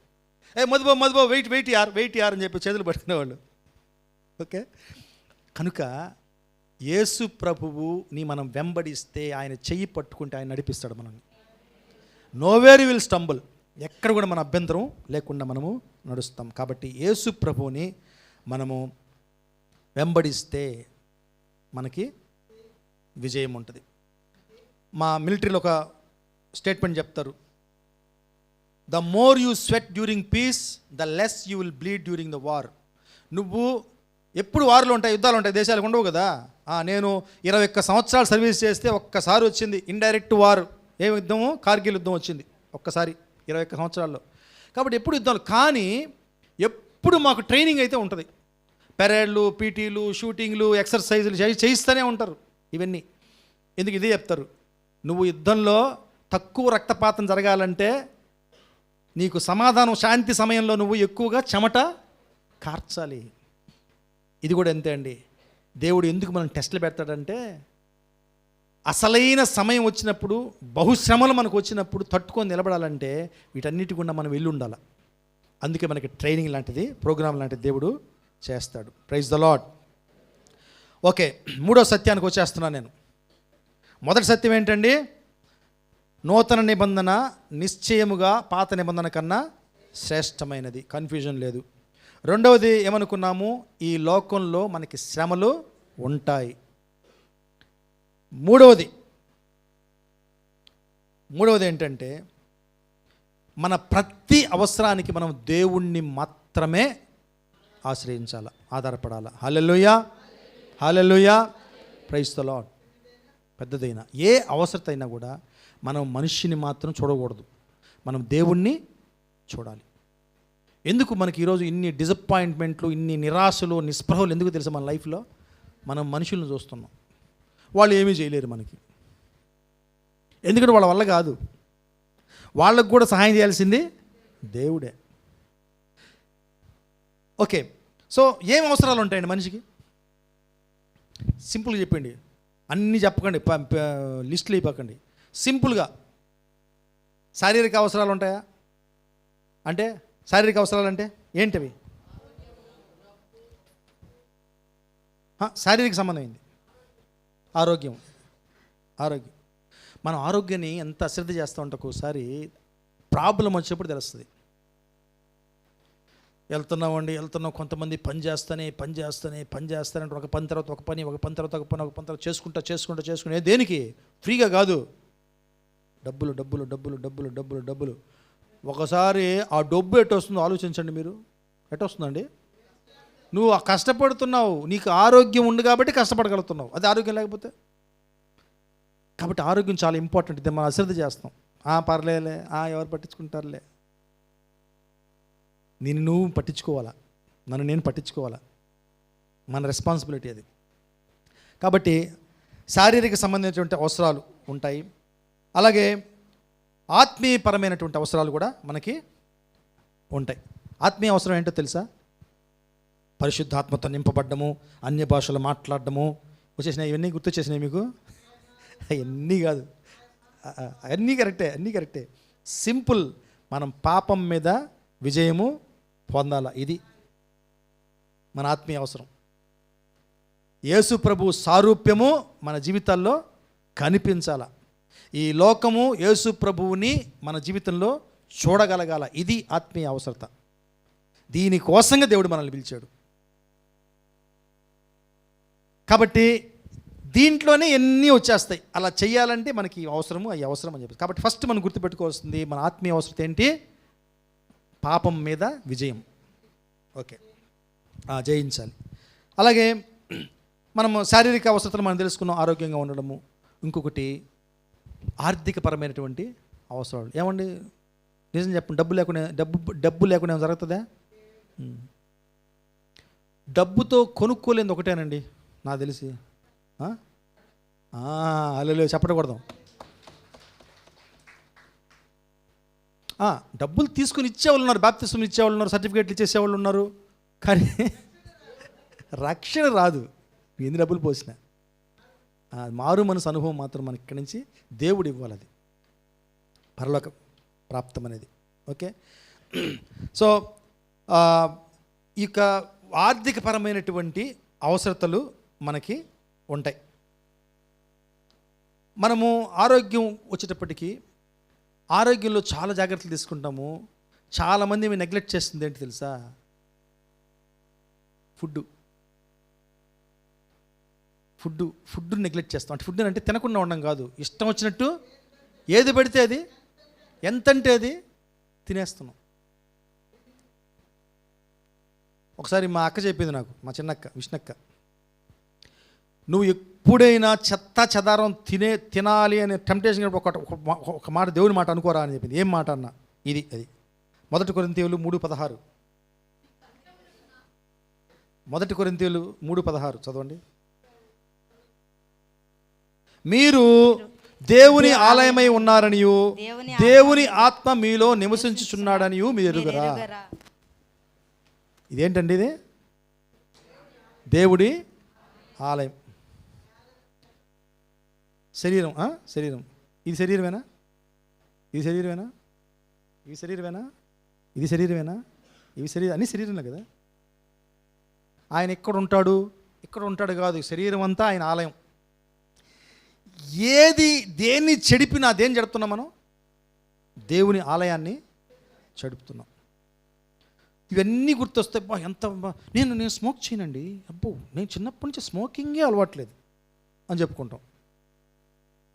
మధుబాబు వెయిట్ యార్ అని చెప్పి చేతులు పట్టుకునేవాళ్ళు. ఓకే, కనుక యేసు ప్రభువుని మనం వెంబడిస్తే, ఆయన చెయ్యి పట్టుకుంటే ఆయన నడిపిస్తాడు మనల్ని. నోవేర్ విల్ స్టంబుల్, ఎక్కడ కూడా మన అభ్యంతరం లేకుండా మనము నడుస్తాం. కాబట్టి యేసు ప్రభువుని మనము వెంబడిస్తే మనకి విజయం ఉంటుంది. మా మిలిటరీలో ఒక స్టేట్మెంట్ చెప్తారు, the more you sweat during peace, the less you will bleed during the war. నువ్వు ఎప్పుడు వార్లు ఉంటాయి, యుద్ధాలు ఉంటాయి, దేశాలకు ఉండవు కదా. నేను 21 సంవత్సరాలు సర్వీస్ చేస్తే ఒక్కసారి వచ్చింది ఇండైరెక్ట్ వార్. ఏ యుద్ధము? కార్గిల్ యుద్ధం వచ్చింది ఒక్కసారి 21 సంవత్సరాల్లో. కాబట్టి ఎప్పుడు యుద్ధాలు, కానీ ఎప్పుడు మాకు ట్రైనింగ్ అయితే ఉంటుంది. పెరేడ్లు, పీటీలు, షూటింగ్లు, ఎక్సర్సైజులు చేయిస్తూనే ఉంటారు. ఇవన్నీ ఎందుకు? ఇదే చెప్తారు, నువ్వు యుద్ధంలో తక్కువ రక్తపాతం జరగాలంటే నీకు సమాధానం, శాంతి సమయంలో నువ్వు ఎక్కువగా చెమట కార్చాలి. ఇది కూడా అంతే అండి. దేవుడు ఎందుకు మనం టెస్టులు పెడతాడంటే, అసలైన సమయం వచ్చినప్పుడు, బహుశ్రమలు మనకు వచ్చినప్పుడు తట్టుకొని నిలబడాలంటే వీటన్నిటి గుండా మనం వెళ్ళి ఉండాలి. అందుకే మనకి ట్రైనింగ్ లాంటిది, ప్రోగ్రామ్ లాంటిది దేవుడు చేస్తాడు. Praise the Lord. ఓకే, 3వ సత్యానికి వచ్చేస్తున్నాను నేను. మొదటి సత్యం ఏంటండి? నూతన నిబంధన నిశ్చయముగా పాత నిబంధన కన్నా శ్రేష్టమైనది, కన్ఫ్యూజన్ లేదు. రెండవది ఏమనుకున్నాము? ఈ లోకంలో మనకి శ్రమలు ఉంటాయి. మూడవది ఏంటంటే, మన ప్రతి అవసరానికి మనం దేవుణ్ణి మాత్రమే ఆశ్రయించాలి, ఆధారపడాలి. హల్లెలూయా, హల్లెలూయా, ప్రైజ్ ద లార్డ్. పెద్దదైనా ఏ అవసరత అయినా కూడా మనం మనిషిని మాత్రం చూడకూడదు, మనం దేవుణ్ణి చూడాలి. ఎందుకు మనకి ఈరోజు ఇన్ని డిసప్పాయింట్మెంట్లు, ఇన్ని నిరాశలు, నిస్పృహలు ఎందుకు తెలుసు? మన లైఫ్లో మనం మనుషులను చూస్తున్నాం, వాళ్ళు ఏమీ చేయలేరు మనకి. ఎందుకంటే వాళ్ళ వల్ల కాదు, వాళ్ళకు కూడా సహాయం చేయాల్సింది దేవుడే. ఓకే, సో ఏం అవసరాలు ఉంటాయండి మనిషికి? సింపుల్గా చెప్పండి, అన్నీ చెప్పకండి, లిస్టులు అయిపోకండి. సింపుల్గా శారీరక అవసరాలు ఉంటాయా? అంటే శారీరక అవసరాలు అంటే ఏంటివి? శారీరక సంబంధమైంది ఆరోగ్యం. మనం ఆరోగ్యాన్ని ఎంత అశ్రద్ధ చేస్తూ ఉంటే ఒక్కోసారి ప్రాబ్లం వచ్చినప్పుడు తెలుస్తుంది. వెళ్తున్నాం, కొంతమంది పని చేస్తానే ఒక పని తర్వాత ఒక పని, ఒక పని తర్వాత ఒక పని, ఒక పని తర్వాత చేసుకుంటా దేనికి? ఫ్రీగా కాదు, డబ్బులు. ఒకసారి ఆ డబ్బు ఎట్టొస్తుందో ఆలోచించండి. మీరు ఎట్టొస్తుందండి? నువ్వు కష్టపడుతున్నావు, నీకు ఆరోగ్యం ఉంది కాబట్టి కష్టపడగలుగుతున్నావు, అది ఆరోగ్యం లేకపోతే. కాబట్టి ఆరోగ్యం చాలా ఇంపార్టెంట్. ఇది మనం అశ్రద్ధ చేస్తాం. పర్లేలే, ఎవరు పట్టించుకుంటారులే. నువ్వు పట్టించుకోవాలా, నేను పట్టించుకోవాలా, మన రెస్పాన్సిబిలిటీ అది. కాబట్టి శారీరక సంబంధించినటువంటి అవసరాలు ఉంటాయి, అలాగే ఆత్మీయపరమైనటువంటి అవసరాలు కూడా మనకి ఉంటాయి. ఆత్మీయ అవసరం ఏంటో తెలుసా? పరిశుద్ధాత్మతో నింపబడ్డము, అన్య భాషలు మాట్లాడడము. వచ్చేసినాయి, ఇవన్నీ గుర్తు వచ్చేసినాయి మీకు? అవన్నీ కాదు, అన్నీ కరెక్టే. సింపుల్, మనం పాపం మీద విజయము పొందాల, ఇది మన ఆత్మీయ అవసరం. యేసు ప్రభు సారూప్యము మన జీవితాల్లో కనిపించాల. ఈ లోకము యేసు ప్రభువుని మన జీవితంలో చూడగలగాల, ఇది ఆత్మీయ అవసరత. దీనికోసంగా దేవుడు మనల్ని పిలిచాడు. కాబట్టి దీంట్లోనే ఎన్ని వచ్చేస్తాయి. అలా చేయాలంటే మనకి అవసరము, అవి అవసరం అని చెప్పి. కాబట్టి ఫస్ట్ మనం గుర్తుపెట్టుకోవాల్సింది, మన ఆత్మీయ అవసరం ఏంటి? పాపం మీద విజయం. ఓకే, జయించాలి. అలాగే మనము శారీరక అవసరతలు మనం తెలుసుకున్నాం, ఆరోగ్యంగా ఉండడము. ఇంకొకటి ఆర్థికపరమైనటువంటి అవసరాలు. ఏమండి నిజం చెప్పండి, డబ్బు లేకుండా ఏమైనా జరుగుతుందా? డబ్బుతో కొనుక్కోలేనిది ఒకటేనండి నాకు తెలిసి. అలా చెప్పకూడదు. డబ్బులు తీసుకుని ఇచ్చేవాళ్ళు ఉన్నారు, బాప్తిస్మం ఇచ్చేవాళ్ళు ఉన్నారు, సర్టిఫికేట్లు ఇచ్చేసేవాళ్ళు ఉన్నారు, కానీ రక్షణ రాదు ఎన్ని డబ్బులు పోసినా. మారు మనసు అనుభవం మాత్రం మనకి ఇక్కడి నుంచి దేవుడు ఇవ్వాలి, అది పరలోక ప్రాప్తం అనేది. ఓకే, సో ఇక ఆర్థికపరమైనటువంటి అవసరతలు మనకి ఉంటాయి. మనము ఆరోగ్యం వచ్చేటప్పటికి ఆరోగ్యంలో చాలా జాగ్రత్తలు తీసుకుంటాము. చాలామంది మేము నెగ్లెక్ట్ చేస్తుంది ఏంటి తెలుసా? ఫుడ్ నెగ్లెక్ట్ చేస్తాం. అంటే ఫుడ్ అంటే తినకుండా ఉండడం కాదు, ఇష్టం వచ్చినట్టు ఏది పడితే అది, ఎంతంటే అది తినేస్తున్నాం. ఒకసారి మా అక్క చెప్పింది నాకు, మా చిన్నక్క విష్ణక్క, నువ్వు ఎప్పుడైనా చెత్త చెదారం తినాలి అనే టెంప్టేషన్ ఒక మాట దేవుని మాట అనుకోరా అని చెప్పింది. ఏం మాట అన్నా? అది 1 కొరింథీయులు 3:16. 1 కొరింథీయులు 3:16 చదవండి. మీరు దేవుని ఆలయమై ఉన్నారనియు దేవుని ఆత్మ మీలో నివసించుచున్నాడనియు మీరు ఎరుగరా. ఇదేంటండి? ఇది దేవుడి ఆలయం, శరీరం. శరీరం. ఇది శరీరమేనా? ఇది శరీరమేనా? ఇవి శరీరమేనా? ఇది శరీరమేనా? ఇవి శరీరం, అన్ని శరీరమే కదా. ఆయన ఎక్కడ ఉంటాడు? ఇక్కడ ఉంటాడు కాదు, శరీరం అంతా ఆయన ఆలయం. దేన్ని చెడిపినా దేన్ని చెడుపుతున్నాం మనం? దేవుని ఆలయాన్ని చెడుపుతున్నాం. ఇవన్నీ గుర్తొస్తాయి. నేను స్మోక్ చేయనండి, అబ్బో నేను చిన్నప్పటి నుంచి స్మోకింగే అలవాట్లేదు అని చెప్పుకుంటాం.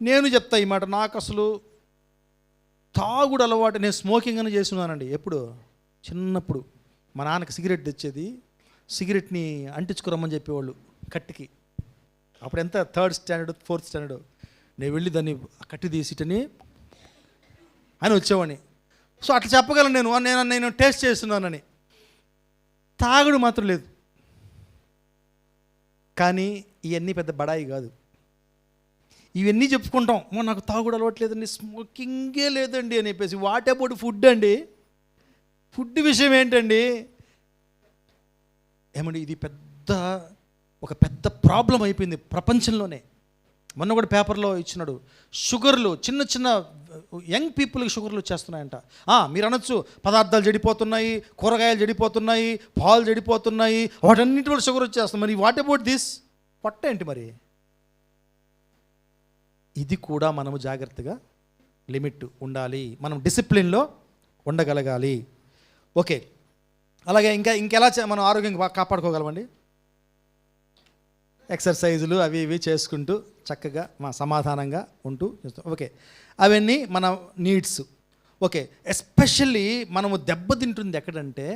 నేను చెప్తా ఈ మాట, నాకు అసలు తాగుడు అలవాటు, నేను స్మోకింగ్ అని చేస్తున్నానండి. ఎప్పుడు? చిన్నప్పుడు మా నాన్నకి సిగరెట్ తెచ్చేది, సిగరెట్ని అంటించుకురమ్మని చెప్పేవాళ్ళు కట్టికి. అప్పుడు ఎంత 3rd స్టాండర్డ్ 4th స్టాండర్డ్. నేను వెళ్ళి దాన్ని కట్టి తీసిటని అని వచ్చేవాడిని. సో అట్లా చెప్పగలను నేను టేస్ట్ చేస్తున్నానని. తాగుడు మాత్రం లేదు. కానీ ఇవన్నీ పెద్ద బడాయి కాదు. ఇవన్నీ చెప్పుకుంటాం, నాకు తాగుడు అలవాట్లేదండి, స్మోకింగే లేదండి అని చెప్పేసి. వాట్ అబౌట్ ఫుడ్ అండి? ఫుడ్ విషయం ఏంటండి? ఏమండి, ఇది ఒక పెద్ద ప్రాబ్లం అయిపోయింది ప్రపంచంలోనే. మొన్న కూడా పేపర్లో ఇచ్చినాడు, షుగర్లు చిన్న యంగ్ పీపుల్కి షుగర్లు వచ్చేస్తున్నాయంట. మీరు అనొచ్చు, పదార్థాలు చెడిపోతున్నాయి, కూరగాయలు చెడిపోతున్నాయి, పాలు చెడిపోతున్నాయి, వాటన్నిటి వల్ల షుగర్ వచ్చేస్తుంది. మరి వాట్ అబౌట్ దిస్? పొట్ట ఏంటి మరి? ఇది కూడా మనము జాగ్రత్తగా లిమిట్ ఉండాలి, మనం డిసిప్లిన్లో ఉండగలగాలి. ఓకే, అలాగే ఇంకెలా మనం ఆరోగ్యంగా కాపాడుకోగలమండి? ఎక్సర్సైజులు అవి ఇవి చేసుకుంటూ చక్కగా సమాధానంగా ఉంటూ చేస్తాం. ఓకే, అవన్నీ మన నీడ్స్. ఓకే, ఎస్పెషల్లీ మనము దెబ్బతింటుంది ఎక్కడంటే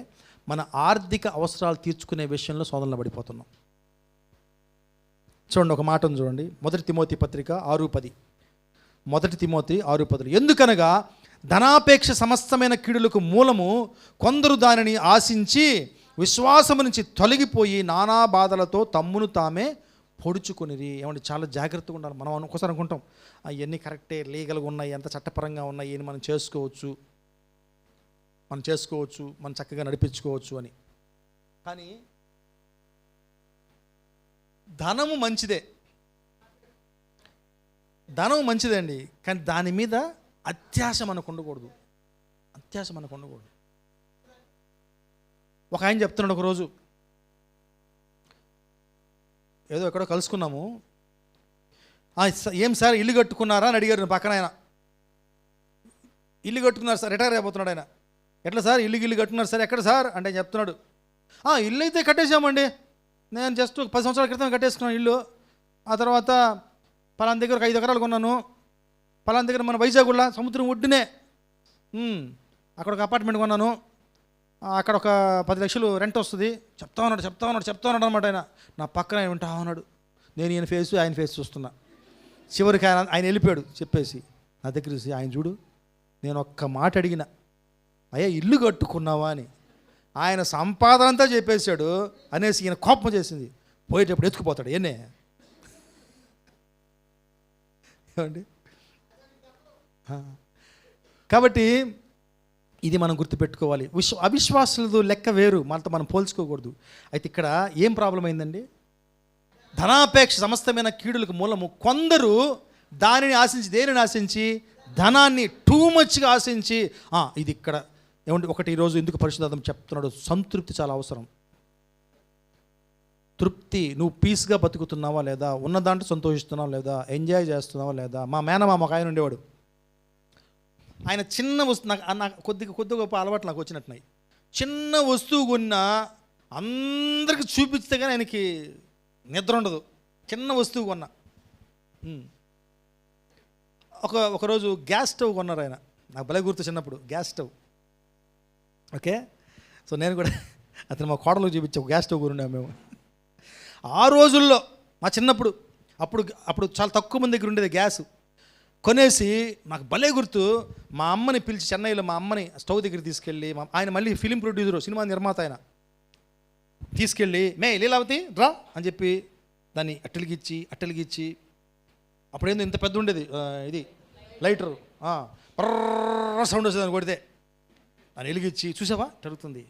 మన ఆర్థిక అవసరాలు తీర్చుకునే విషయంలో శోధనలో పడిపోతున్నాం. చూడండి, ఒక మాట ఉంది చూడండి, 1 తిమోతి పత్రిక 6:10. 1 తిమోతి 6:10. ఎందుకనగా ధనాపేక్ష సమస్తమైన కీడులకు మూలము కొందరు దానిని ఆశించి విశ్వాసము నుంచి తొలగిపోయి నానా బాధలతో తమ్మును తామే పొడుచుకొనిరి. ఏమంటే చాలా జాగ్రత్తగా ఉండాలి. మనం ఒక్కోసారి అనుకుంటాం ఇవన్నీ కరెక్టే, లీగల్గా ఉన్నాయి, ఎంత చట్టపరంగా ఉన్నాయి, ఇవన్నీ మనం చేసుకోవచ్చు, మనం చక్కగా నడిపించుకోవచ్చు అని. కానీ ధనము మంచిదే, ధనం మంచిదే అండి. కానీ దాని మీద అత్యాశ మనకు ఉండకూడదు. ఒక ఆయన చెప్తున్నాడు, ఒకరోజు ఏదో ఎక్కడో కలుసుకున్నాము. ఏం సార్ ఇల్లు కట్టుకున్నారా అని అడిగారు పక్కన ఆయన. ఇల్లు కట్టుకున్నారు సార్, రిటైర్ అయిపోతున్నాడు ఆయన. ఎట్లా సార్ ఇల్లు కట్టుకున్నారు సార్, ఎక్కడ సార్ అంటే చెప్తున్నాడు. ఇల్లు అయితే కట్టేసామండి, నేను జస్ట్ 10 సంవత్సరాల క్రితం కట్టేసుకున్నాను ఇల్లు. ఆ తర్వాత పలానా దగ్గర 5 ఎకరాలు కొన్నాను, పలానా దగ్గర మన వైజాగ్లో సముద్రం ఒడ్డునే అక్కడ ఒక అపార్ట్మెంట్ కొన్నాను, అక్కడ ఒక 10 లక్షలు రెంట్ వస్తుంది. చెప్తా ఉన్నాడు అనమాట ఆయన. నా పక్కన ఆయన వింటా ఉన్నాడు. నేను ఆయన ఫేస్ చూస్తున్నా. చివరికి ఆయన వెళ్ళిపోయాడు చెప్పేసి. నా దగ్గర చూసి, ఆయన చూడు, నేను ఒక్క మాట అడిగిన, అయ్యా ఇల్లు కట్టుకున్నావా అని. ఆయన సంపాదన అంతా చెప్పేశాడు అనేసి ఈయన కోపం చేసింది. పోయేటప్పుడు ఎత్తుకుపోతాడు ఏనే. ఏమండి, కాబట్టి ఇది మనం గుర్తుపెట్టుకోవాలి. అవిశ్వాసులది లెక్క వేరు, మనతో మనం పోల్చుకోకూడదు. అయితే ఇక్కడ ఏం ప్రాబ్లం అయిందండి? ధనాపేక్ష సమస్తమైన కీడులకు మూలము కొందరు దానిని ఆశించి, దేనిని ఆశించి? ధనాన్ని టూ మచ్గా ఆశించి. ఇది ఇక్కడ ఏమంటే ఒకటి ఈరోజు ఎందుకు పరిశుద్ధాత్మ చెప్తున్నాడు, సంతృప్తి చాలా అవసరం. తృప్తి, నువ్వు పీస్గా బతుకుతున్నావా లేదా, ఉన్న దాంట్లో సంతోషిస్తున్నావా లేదా, ఎంజాయ్ చేస్తున్నావా లేదా. మా మేనమామ ఒక ఆయన ఉండేవాడు. ఆయన చిన్న వస్తువు, నాకు కొద్దిగా గొప్ప అలవాటు నాకు వచ్చినట్టున్నాయి. చిన్న వస్తువు కొన్నా అందరికి చూపిస్తే కానీ ఆయనకి నిద్ర ఉండదు. చిన్న వస్తువు కొన్నా. ఒకరోజు గ్యాస్ స్టవ్ కొన్నారు ఆయన. నాకు భలే గుర్తు, చిన్నప్పుడు గ్యాస్ స్టవ్. ఓకే. సో నేను కూడా అతను మా కోడలకు చూపించే గ్యాస్ స్టవ్ కొన్నాము మేము. ఆ రోజుల్లో మా చిన్నప్పుడు అప్పుడు చాలా తక్కువ మంది దగ్గర ఉండేది గ్యాస్. కొనేసి నాకు భలే గుర్తు, మా అమ్మని పిలిచి చెన్నైలో మా అమ్మని స్టవ్ దగ్గర తీసుకెళ్ళి, ఆయన మళ్ళీ ఫిలిం ప్రొడ్యూసరు, సినిమా నిర్మాత ఆయన, తీసుకెళ్ళి మే లీలావతి రా అని చెప్పి దాన్ని అట్టెలిగిచ్చి అప్పుడేందో ఇంత పెద్ద ఉండేది ఇది లైటరు, సౌండ్ వస్తుంది అని కొడితే దాన్ని వెలిగించి చూసావా జరుగుతుంది.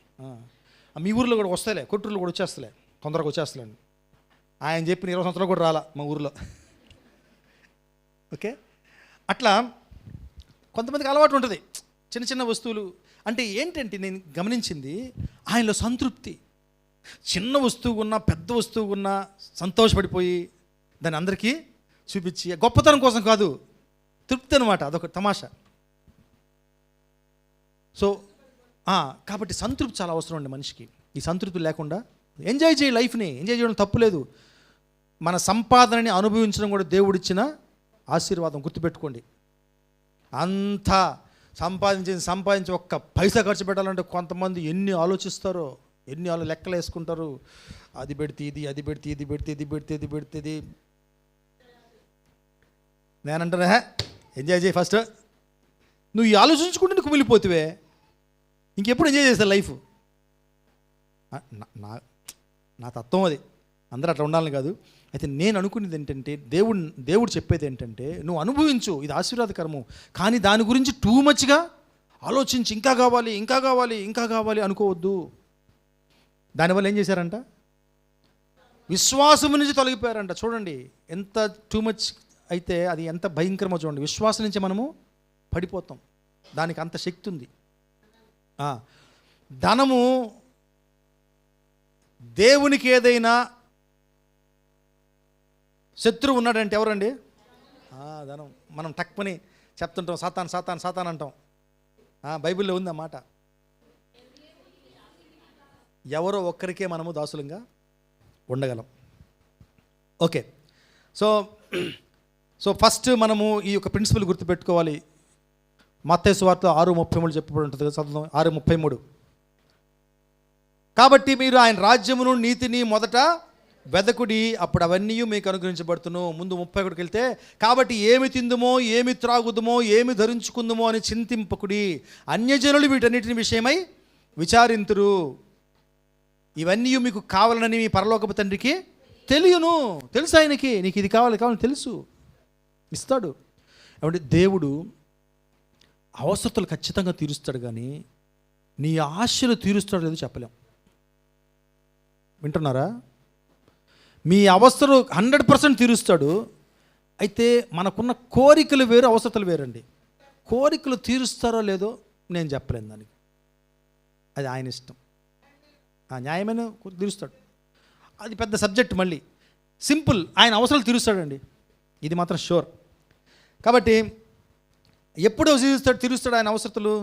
మీ ఊర్లో కూడా వస్తాయిలే, కొట్టూరులో కూడా వచ్చేస్తలే, తొందరగా వచ్చేస్తలేండి. ఆయన చెప్పిన 20 సంవత్సరాలు కూడా రాలా మా ఊర్లో. ఓకే. అట్లా కొంతమందికి అలవాటు ఉంటుంది చిన్న చిన్న వస్తువులు అంటే. ఏంటంటే నేను గమనించింది ఆయనలో సంతృప్తి. చిన్న వస్తువు ఉన్నా పెద్ద వస్తువు ఉన్నా సంతోషపడిపోయి దాన్ని అందరికీ చూపించి, గొప్పతనం కోసం కాదు, తృప్తి అనమాట. అదొక తమాషా. సో కాబట్టి సంతృప్తి చాలా అవసరం అండి మనిషికి. ఈ సంతృప్తి లేకుండా ఎంజాయ్ చేయి, లైఫ్ని ఎంజాయ్ చేయడం తప్పులేదు. మన సంపాదనని అనుభవించడం కూడా దేవుడిచ్చిన ఆశీర్వాదం, గుర్తుపెట్టుకోండి. అంతా సంపాదించి ఒక్క పైసా ఖర్చు పెట్టాలంటే కొంతమంది ఎన్ని ఆలోచిస్తారో, ఎన్ని లెక్కలు వేసుకుంటారు. అది పెడితే ఇది. నేనంటానే ఎంజాయ్ చేయి ఫస్ట్. నువ్వు ఈ ఆలోచించుకుంటే నువ్వు కుమిలిపోతువే, ఇంకెప్పుడు ఎంజాయ్ చేస్తావు లైఫ్. నా తత్వం అది. అందరూ అట్లా ఉండాలని కాదు. అయితే నేను అనుకునేది ఏంటంటే, దేవుడు చెప్పేది ఏంటంటే, నువ్వు అనుభవించు, ఇది ఆశీర్వాదకరము, కానీ దాని గురించి టూ మచ్గా ఆలోచించి ఇంకా కావాలి అనుకోవద్దు. దానివల్ల ఏం చేశారంట? విశ్వాసం నుంచి తొలగిపోయారంట. చూడండి ఎంత టూ మచ్ అయితే అది ఎంత భయంకరమో చూడండి. విశ్వాసం నుంచి మనము పడిపోతాం. దానికి అంత శక్తి ఉంది. ధనము దేవునికి ఏదైనా శత్రువు ఉన్నాడంటే ఎవరండి? ధనం. మనం టక్మని చెప్తుంటాం సాతాన్ అంటాం. బైబిల్లో ఉంది ఆ మాట. ఎవరో ఒక్కరికే మనము దాసులంగా ఉండగలం. ఓకే. సో ఫస్ట్ మనము ఈ యొక్క ప్రిన్సిపల్ గుర్తుపెట్టుకోవాలి. మత్తయి సువార్త 6:33 చెప్పబడి ఉంటుంది కదా, చదువుదాం. 6:33. కాబట్టి మీరు ఆయన రాజ్యమును నీతిని మొదట వెదకుడి, అప్పుడు అవన్నీ మీకు అనుగ్రహించబడుతును. ముందు 31కి వెళ్తే, కాబట్టి ఏమి తిందుమో, ఏమి త్రాగుదుమో, ఏమి ధరించుకుందుమో అని చింతింపకుడి, అన్యజనులు వీటన్నిటిని విషయమై విచారింతురు. ఇవన్నీ మీకు కావాలని మీ పరలోకపు తండ్రికి తెలుసు. ఆయనకి నీకు ఇది కావాలని తెలుసు, ఇస్తాడు. కాబట్టి దేవుడు అవసరతలు ఖచ్చితంగా తీరుస్తాడు, కానీ నీ ఆశలు తీరుస్తాడు లేదో చెప్పలేం. వింటున్నారా? మీ అవసరం 100% తీరుస్తాడు. అయితే మనకున్న కోరికలు వేరు, అవసరతలు వేరండి. కోరికలు తీరుస్తారో లేదో నేను చెప్పలేను, దానికి అది ఆయన ఇష్టం. న్యాయమైన తీరుస్తాడు, అది పెద్ద సబ్జెక్ట్. మళ్ళీ సింపుల్, ఆయన అవసరాలు తీరుస్తాడండి, ఇది మాత్రం షూర్. కాబట్టి ఎప్పుడు తీరుస్తాడు ఆయన అవసరతలు?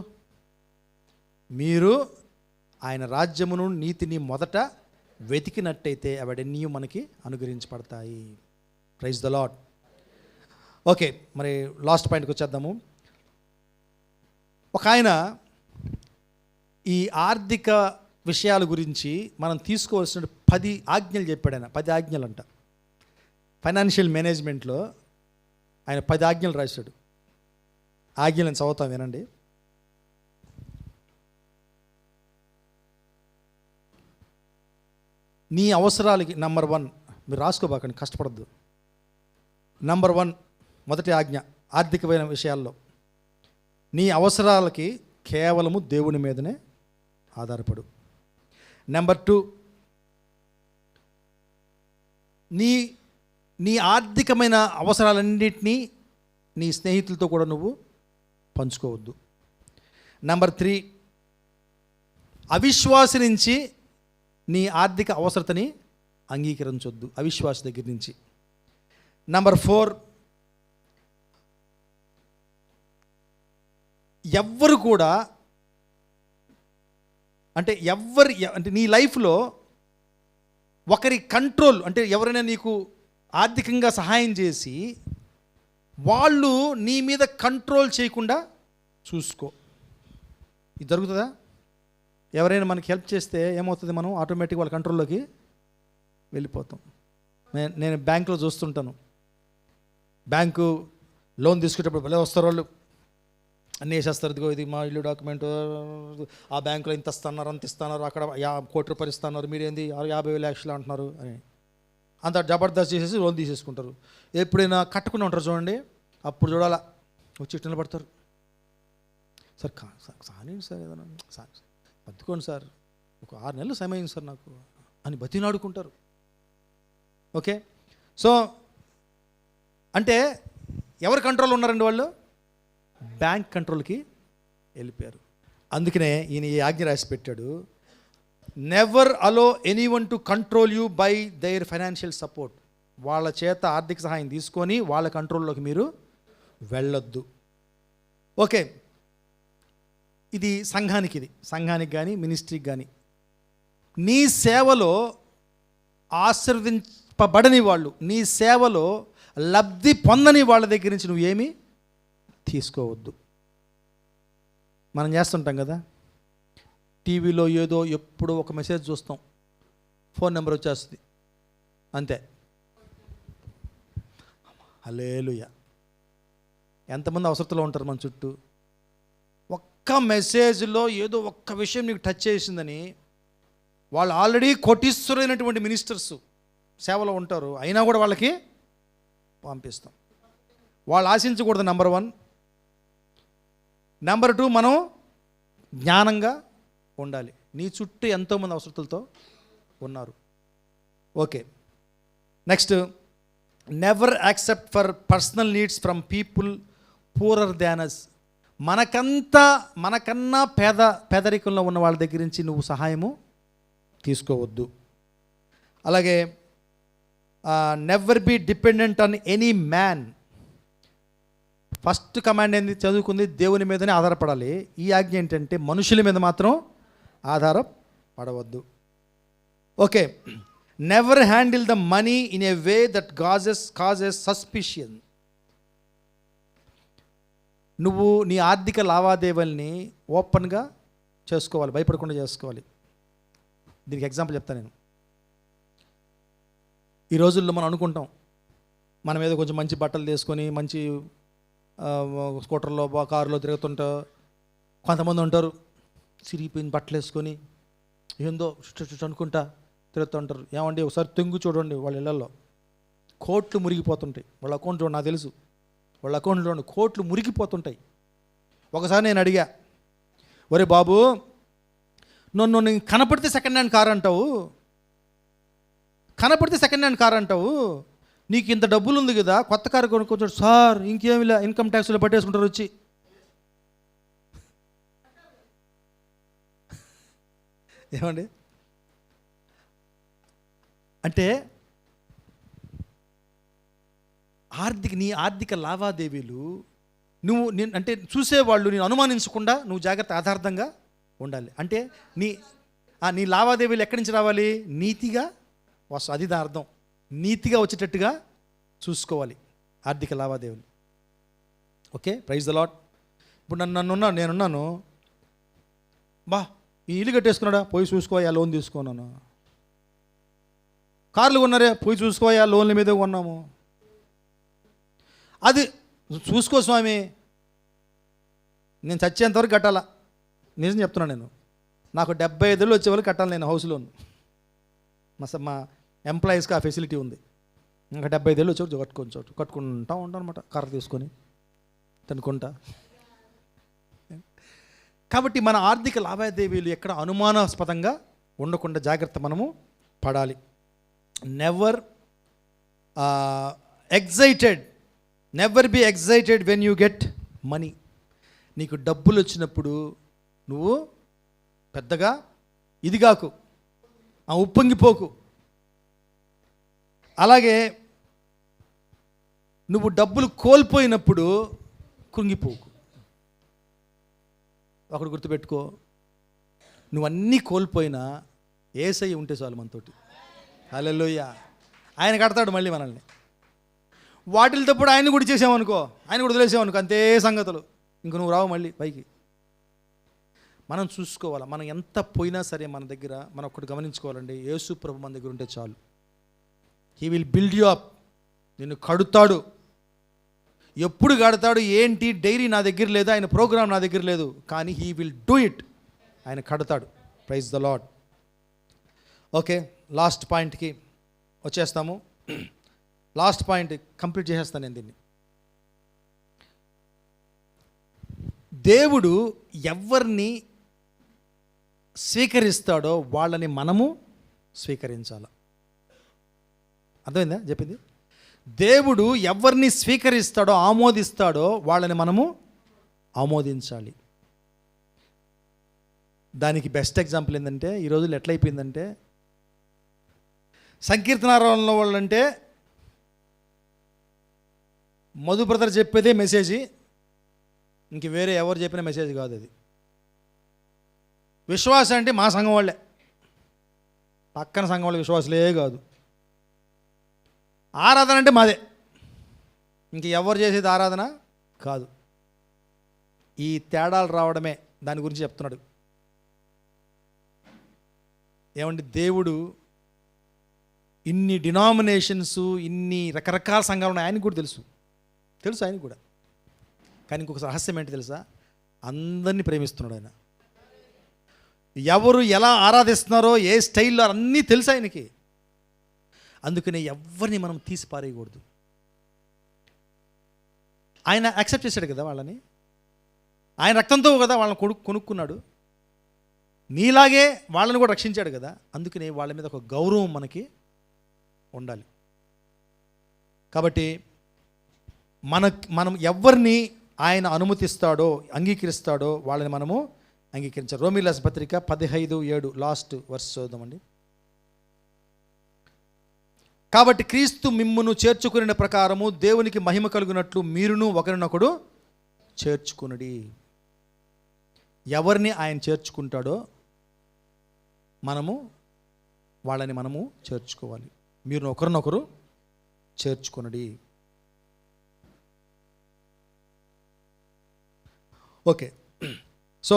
మీరు ఆయన రాజ్యమును నీతిని మొదట వెతికినట్టయితే అవన్నీ మనకి అనుగ్రహించబడతాయి. Praise the Lord. ఓకే, మరి లాస్ట్ పాయింట్కి వచ్చేద్దాము. ఒక ఆయన ఈ ఆర్థిక విషయాల గురించి మనం తీసుకోవాల్సిన 10 ఆజ్ఞలు చెప్పాడు. ఆయన 10 ఆజ్ఞలు అంట. ఫైనాన్షియల్ మేనేజ్మెంట్లో ఆయన 10 ఆజ్ఞలు రాశాడు. ఆజ్ఞలను చదువుతాం, వినండి. నీ అవసరాలకి నంబర్ 1, మీరు రాసుకోబాకండి, కష్టపడద్దు. నంబర్ 1 మొదటి ఆజ్ఞ ఆర్థికమైన విషయాల్లో, నీ అవసరాలకి కేవలము దేవుని మీదనే ఆధారపడు. నెంబర్ 2, నీ ఆర్థికమైన అవసరాలన్నింటినీ నీ స్నేహితులతో కూడా నువ్వు పంచుకోవద్దు. నెంబర్ 3, అవిశ్వాసి నుంచి నీ ఆర్థిక అవసరతని అంగీకరించొద్దు, అవిశ్వాస దగ్గర నుంచి. నెంబర్ 4, ఎవ్వరు కూడా అంటే నీ లైఫ్లో ఒకరి కంట్రోల్, అంటే ఎవరైనా నీకు ఆర్థికంగా సహాయం చేసి వాళ్ళు నీ మీద కంట్రోల్ చేయకుండా చూసుకో. ఇది జరుగుతుందా? ఎవరైనా మనకి హెల్ప్ చేస్తే ఏమవుతుంది, మనం ఆటోమేటిక్ వాళ్ళ కంట్రోల్లోకి వెళ్ళిపోతాం. నేను బ్యాంకులో చూస్తుంటాను, బ్యాంకు లోన్ తీసుకునేటప్పుడు భలే వస్తారు వాళ్ళు, అన్నీ వేసేస్తారు. ఇదిగో ఇది మా ఇల్లు డాక్యుమెంట్, ఆ బ్యాంకులో ఇంత ఇస్తున్నారు అంత ఇస్తున్నారు, అక్కడ 1 కోటి రూపాయలు ఇస్తున్నారు, మీరు ఏంది 50,000 లక్షలు అంటున్నారు అని అంత జబర్దస్త్ చేసేసి లోన్ తీసేసుకుంటారు. ఎప్పుడైనా కట్టుకుని ఉంటారు చూడండి, అప్పుడు చూడాలా వచ్చి నిలబడతారు. సార్ సార్ ఏదైనా సార్ బతుకోండి సార్, ఒక 6 నెలలు సమయం సార్ నాకు అని బతినాడుకుంటారు. ఓకే, సో అంటే ఎవరు కంట్రోల్ ఉన్నారండి? వాళ్ళు బ్యాంక్ కంట్రోల్కి వెళ్ళిపోయారు. అందుకనే ఈయన ఈ ఆజ్ఞ రాసి పెట్టాడు, never allow anyone to control you by their financial support. వాళ్ళ చేత ఆర్థిక సహాయం తీసుకొని వాళ్ళ కంట్రోల్లోకి మీరు వెళ్ళొద్దు. ఓకే, ఇది సంఘానికి కానీ మినిస్ట్రీకి కానీ, నీ సేవలో ఆశీర్వదింపబడని వాళ్ళు, నీ సేవలో లబ్ధి పొందని వాళ్ళ దగ్గర నుంచి నువ్వేమీ తీసుకోవద్దు. మనం చేస్తుంటాం కదా, టీవీలో ఏదో ఎప్పుడో ఒక మెసేజ్ చూస్తాం, ఫోన్ నెంబర్ వచ్చేస్తుంది, అంతే. హల్లెలూయా. ఎంతమంది అవసరతలో ఉంటారు మన చుట్టూ. ఒక్క మెసేజ్లో ఏదో ఒక్క విషయం నీకు టచ్ చేసిందని, వాళ్ళు ఆల్రెడీ కోటీశ్వరైనటువంటి మినిస్టర్స్ సేవలో ఉంటారు, అయినా కూడా వాళ్ళకి పంపిస్తాం. వాళ్ళు ఆశించకూడదు, నెంబర్ 1. నెంబర్ 2, మనం జ్ఞానంగా ఉండాలి. నీ చుట్టూ ఎంతోమంది అవసరతలతో ఉన్నారు. Okay, next, never accept for personal needs from people poorer than us. మనకన్నా పేదరికంలో ఉన్న వాళ్ళ దగ్గర నుంచి నువ్వు సహాయము తీసుకోవద్దు. అలాగే never be dependent on any man. First command ఏంది? చదువుకుంది దేవుని మీదనే ఆధారపడాలి. ఈ ఆజ్ఞ ఏంటంటే మనుషుల మీద మాత్రం ఆధారపడవద్దు. Okay, never handle the money in a way that causes suspicion. నువ్వు నీ ఆర్థిక లావాదేవీల్ని ఓపెన్గా చేసుకోవాలి, భయపడకుండా చేసుకోవాలి. దీనికి ఎగ్జాంపుల్ చెప్తాను నేను. ఈ రోజుల్లో మనం అనుకుంటాం, మన మీద కొంచెం మంచి బట్టలు తీసుకొని మంచి స్కూటర్లో కారులో తిరుగుతుంటా, కొంతమంది ఉంటారు చిరిగిపోయిన బట్టలు వేసుకొని ఏందో అనుకుంటా తిరుగుతూ ఉంటారు. ఏమండి ఒకసారి తెంగు చూడండి, వాళ్ళ ఇళ్లలో కోట్లు మురిగిపోతుంటాయి. వాళ్ళ అకౌంట్ చూడండి, నాకు తెలుసు, వాళ్ళ అకౌంట్లో కోట్లు మురిగిపోతుంటాయి. ఒకసారి నేను అడిగా, ఒరే బాబు, నన్ను కనపడితే సెకండ్ హ్యాండ్ కార్ అంటావు, నీకు ఇంత డబ్బులు ఉంది కదా, కొత్త కారు కొనుక్కొచ్చాడు. సార్ ఇంకేమి లే, ఇన్కమ్ ట్యాక్స్లో పట్టేసుకుంటారు వచ్చి. ఏమండి అంటే నీ ఆర్థిక లావాదేవీలు నేను అంటే చూసేవాళ్ళు నేను అనుమానించకుండా నువ్వు జాగ్రత్త ఆధార్థంగా ఉండాలి. అంటే నీ లావాదేవీలు ఎక్కడి నుంచి రావాలి? నీతిగా వస్తుంది. అది దాని అర్థం. నీతిగా వచ్చేటట్టుగా చూసుకోవాలి ఆర్థిక లావాదేవీలు. Okay, praise the Lord. ఇప్పుడు నేనున్నాను, బా ఈ ఇల్లు కట్టేసుకున్నాడా, పోయి చూసుకోయా, లోన్ తీసుకున్నాను. కార్లు కొన్నారే, పోయి చూసుకోయా, లోన్ల మీద కొన్నాము. అది చూసుకో స్వామి, నేను చచ్చేంతవరకు కట్టాలా. నిజం చెప్తున్నాను, నేను నాకు 75 ఏళ్ళు వచ్చే వరకు కట్టాలి నేను హౌస్ లోన్. మా ఎంప్లాయీస్కి ఆ ఫెసిలిటీ ఉంది. ఇంకా 75 ఏళ్ళు వచ్చేవారు కట్టుకుంటా ఉంటాను అనమాట, కర్ర తీసుకొని తినుకుంటా. కాబట్టి మన ఆర్థిక లావాదేవీలు ఎక్కడ అనుమానాస్పదంగా ఉండకుండా జాగ్రత్త మనము పడాలి. Never be excited when you get money. నీకు డబ్బులు వచ్చినప్పుడు నువ్వు పెద్దగా ఇదిగాకు, ఉప్పొంగిపోకు. అలాగే నువ్వు డబ్బులు కోల్పోయినప్పుడు కృంగిపోకు. ఒకటి గుర్తుపెట్టుకో, నువ్వు అన్నీ కోల్పోయినా యేసయ్య ఉంటే చాలు మనతోటి. హల్లెలూయా. ఆయన కడతాడు మళ్ళీ మనల్ని. వాటితో పాటు ఆయన కూడా చేసామనుకో, ఆయన కూడా వదిలేసామనుకో, అంతే సంగతులు. ఇంక నువ్వు రావు మళ్ళీ పైకి. మనం చూసుకోవాలి. మనం ఎంత పోయినా సరే మన దగ్గర మనం ఒకటి గమనించుకోవాలండి, యేసు ప్రభు మన దగ్గర ఉంటే చాలు. He will build you up. నిన్ను కడుతాడు. ఎప్పుడు కడతాడు ఏంటి డైరీ నా దగ్గర లేదు, ఆయన ప్రోగ్రామ్ నా దగ్గర లేదు, కానీ హీ విల్ డూ ఇట్. ఆయన కడతాడు. Praise the Lord. Okay, last పాయింట్కి వచ్చేస్తాము. లాస్ట్ పాయింట్ కంప్లీట్ చేసేస్తాను నేను దీన్ని. దేవుడు ఎవరిని స్వీకరిస్తాడో వాళ్ళని మనము స్వీకరించాలి. అర్థమైందా చెప్పింది? దేవుడు ఎవరిని స్వీకరిస్తాడో ఆమోదిస్తాడో వాళ్ళని మనము ఆమోదించాలి. దానికి బెస్ట్ ఎగ్జాంపుల్ ఏంటంటే ఈ రోజుల్లో ఎట్లయిపోయిందంటే, సంకీర్తనారాయణలో వాళ్ళంటే మధు బ్రదర్ చెప్పేదే మెసేజీ, ఇంక వేరే ఎవరు చెప్పిన మెసేజ్ కాదు అది. విశ్వాసం అంటే మా సంఘం వాళ్ళే, పక్కన సంఘం వాళ్ళ విశ్వాసులే కాదు. ఆరాధన అంటే మాదే, ఇంక ఎవరు చేసేది ఆరాధన కాదు. ఈ తేడాలు రావడమే దాని గురించి చెప్తున్నాడు. ఏమంటే దేవుడు ఇన్ని డినామినేషన్స్, ఇన్ని రకరకాల సంఘాలు ఉన్నాయి ఆయనకు కూడా తెలుసు ఆయనకు కూడా. కానీ ఇంకొక రహస్యం ఏంటి తెలుసా? అందరినీ ప్రేమిస్తున్నాడు ఆయన. ఎవరు ఎలా ఆరాధిస్తున్నారో, ఏ స్టైల్లో అన్నీ తెలుసు ఆయనకి. అందుకనే ఎవరిని మనం తీసి పారేయకూడదు. ఆయన యాక్సెప్ట్ చేశాడు కదా వాళ్ళని, ఆయన రక్తంతో కదా వాళ్ళని కొనుక్కున్నాడు. నీలాగే వాళ్ళని కూడా రక్షించాడు కదా. అందుకనే వాళ్ళ మీద ఒక గౌరవం మనకి ఉండాలి. కాబట్టి మనం ఎవరిని ఆయన అనుమతిస్తాడో, అంగీకరిస్తాడో వాళ్ళని మనము అంగీకరించాలి. రోమీయుల రాసిన పత్రిక 15:7 లాస్ట్ వర్స్ చదువుదామండి. కాబట్టి క్రీస్తు మిమ్మును చేర్చుకునే ప్రకారము దేవునికి మహిమ కలుగునట్లు మీరును ఒకరినొకడు చేర్చుకునుడి. ఎవరిని ఆయన చేర్చుకుంటాడో వాళ్ళని మనము చేర్చుకోవాలి. మీరు ఒకరినొకరు చేర్చుకునుడి. ఓకే, సో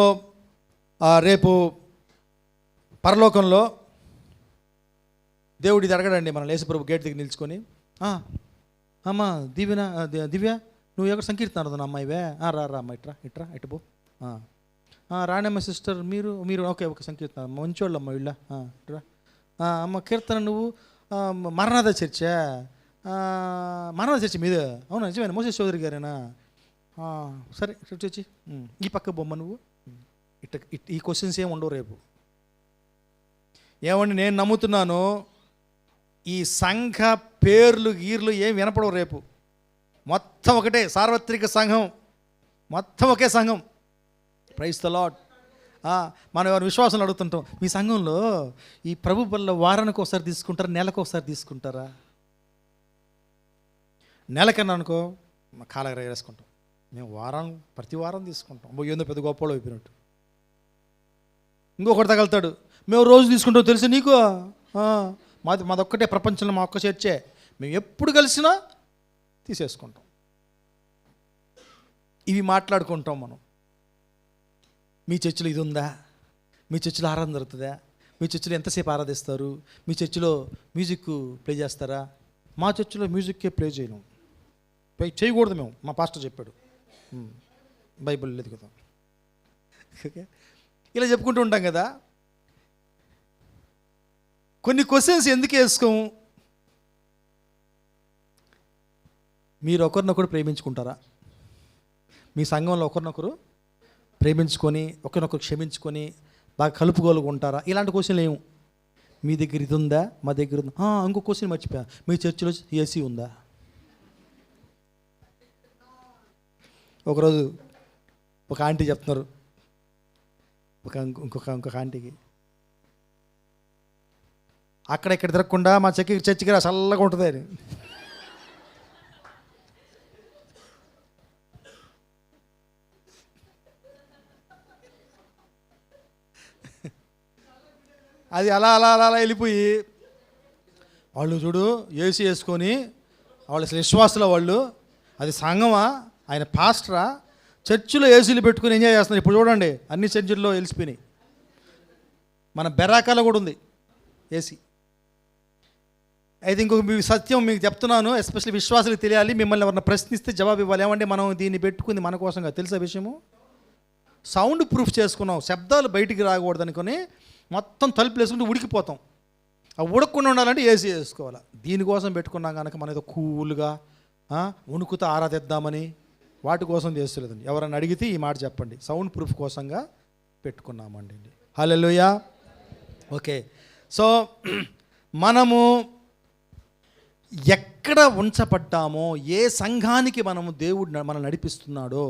రేపు పరలోకంలో దేవుడు ఇది అడగడండి. మనం యేసుప్రభు గేట్ దగ్గర నిల్చుకొని, అమ్మ దివ్య నువ్వు ఎక్కడ సంకీర్తన అమ్మాయివే, రా అమ్మ ఇట్రా ఇటు పో, రాణమ్మ సిస్టర్ మీరు ఓకే సంకీర్తన మంచోళ్ళమ్మ వీళ్ళ ఇట్రా. అమ్మ కీర్తన నువ్వు మరణాథ చర్చా, మరణాథ చర్చ మీద అవునా, నిజమేనా మోసే చౌదరి గారేనా? సరే వచ్చి ఈ పక్క బొమ్మ నువ్వు ఈ క్వశ్చన్స్ ఏమి ఉండవు రేపు. ఏమండి నేను నమ్ముతున్నాను ఈ సంఘ పేర్లు గీర్లు ఏం వినపడవు రేపు. మొత్తం ఒకటే సార్వత్రిక సంఘం, మొత్తం ఒకే సంఘం. Praise the Lord. మనం ఎవరు విశ్వాసం అడుగుతుంటాం, మీ సంఘంలో ఈ ప్రభు బల్ల వారానికి ఒకసారి తీసుకుంటారా, నెలకు ఒకసారి తీసుకుంటారా? నెలకన్నా అనుకో మా కాలగర వేసుకుంటాం. మేము ప్రతి వారం తీసుకుంటాం. ఏందో పెద్ద గొప్పలు అయిపోయినట్టు. ఇంకొకటి తగలుతాడు, మేము రోజు తీసుకుంటాం తెలుసు నీకు, మాదొక్కటే ప్రపంచంలో మా ఒక్క చర్చే, మేము ఎప్పుడు కలిసినా తీసేసుకుంటాం. ఇవి మాట్లాడుకుంటాం మనం. మీ చర్చిలో ఇది ఉందా, మీ చర్చిలో ఆరాధన జరుగుతుందా, మీ చర్చిలో ఎంతసేపు ఆరాధిస్తారు, మీ చర్చిలో మ్యూజిక్ ప్లే చేస్తారా? మా చర్చిలో మ్యూజిక్కే ప్లే చేయను, చేయకూడదు మేము, మా పాస్టర్ చెప్పాడు, బైబిల్ లేదు కదా. ఓకే, ఇలా చెప్పుకుంటూ ఉంటాం కదా. కొన్ని క్వశ్చన్స్ ఎందుకు వేసుకోము? మీరు ఒకరినొకరు ప్రేమించుకుంటారా? మీ సంఘంలో ఒకరినొకరు ప్రేమించుకొని ఒకరినొకరు క్షమించుకొని బాగా కలుపుకోలుకుంటారా? ఇలాంటి క్వశ్చన్లు ఏము. మీ దగ్గర ఇది ఉందా, మా దగ్గర ఉందా? ఇంకో క్వశ్చన్ మర్చిపోయా, మీ చర్చిలో ఏసీ ఉందా? ఒకరోజు ఒక ఆంటీ చెప్తున్నారు ఇంకొక ఆంటీకి, అక్కడ ఇక్కడ తిరగకుండా మా చర్చికి రా చల్లగా ఉంటుంది అని. అది అలా అలా అలా అలా వెళ్ళిపోయి వాళ్ళు చూడు ఏసీ వేసుకొని వాళ్ళు అసలు విశ్వాసుల వాళ్ళు, అది సంఘమా, ఆయన పాస్టరా, చర్చిలో ఏసీలు పెట్టుకుని ఎంజాయ్ చేస్తున్నారు. ఇప్పుడు చూడండి అన్ని చర్చిల్లో వెలిసిపోయినాయి. మన బెరాకాలో కూడా ఉంది ఏసీ. అయితే ఇంకొక మీ సత్యం మీకు చెప్తున్నాను, ఎస్పెషల్లీ విశ్వాసాలకు తెలియాలి. మిమ్మల్ని ఎవరైనా ప్రశ్నిస్తే జవాబు ఇవ్వాలి. ఏమంటే మనం దీన్ని పెట్టుకుంది మన కోసంగా తెలుసా విషయము? సౌండ్ ప్రూఫ్ చేసుకున్నాం, శబ్దాలు బయటికి రాకూడదు అనుకుని మొత్తం తలుపులు వేసుకుంటూ ఉడికిపోతాం. ఆ ఉడకకుండా ఉండాలంటే ఏసీ వేసుకోవాలి. దీనికోసం పెట్టుకున్నాం కనుక మన ఏదో కూల్గా ఉణుకుతో ఆరాధిద్దామని వాటి కోసం చేస్తలేదండి. ఎవరైనా అడిగితే ఈ మాట చెప్పండి, సౌండ్ ప్రూఫ్ కోసంగా పెట్టుకున్నామండి. హల్లెలూయా. ఓకే, సో మనము ఎక్కడ ఉంచబడ్డామో, ఏ సంఘానికి మనము దేవుడు మనం నడిపిస్తున్నాడో,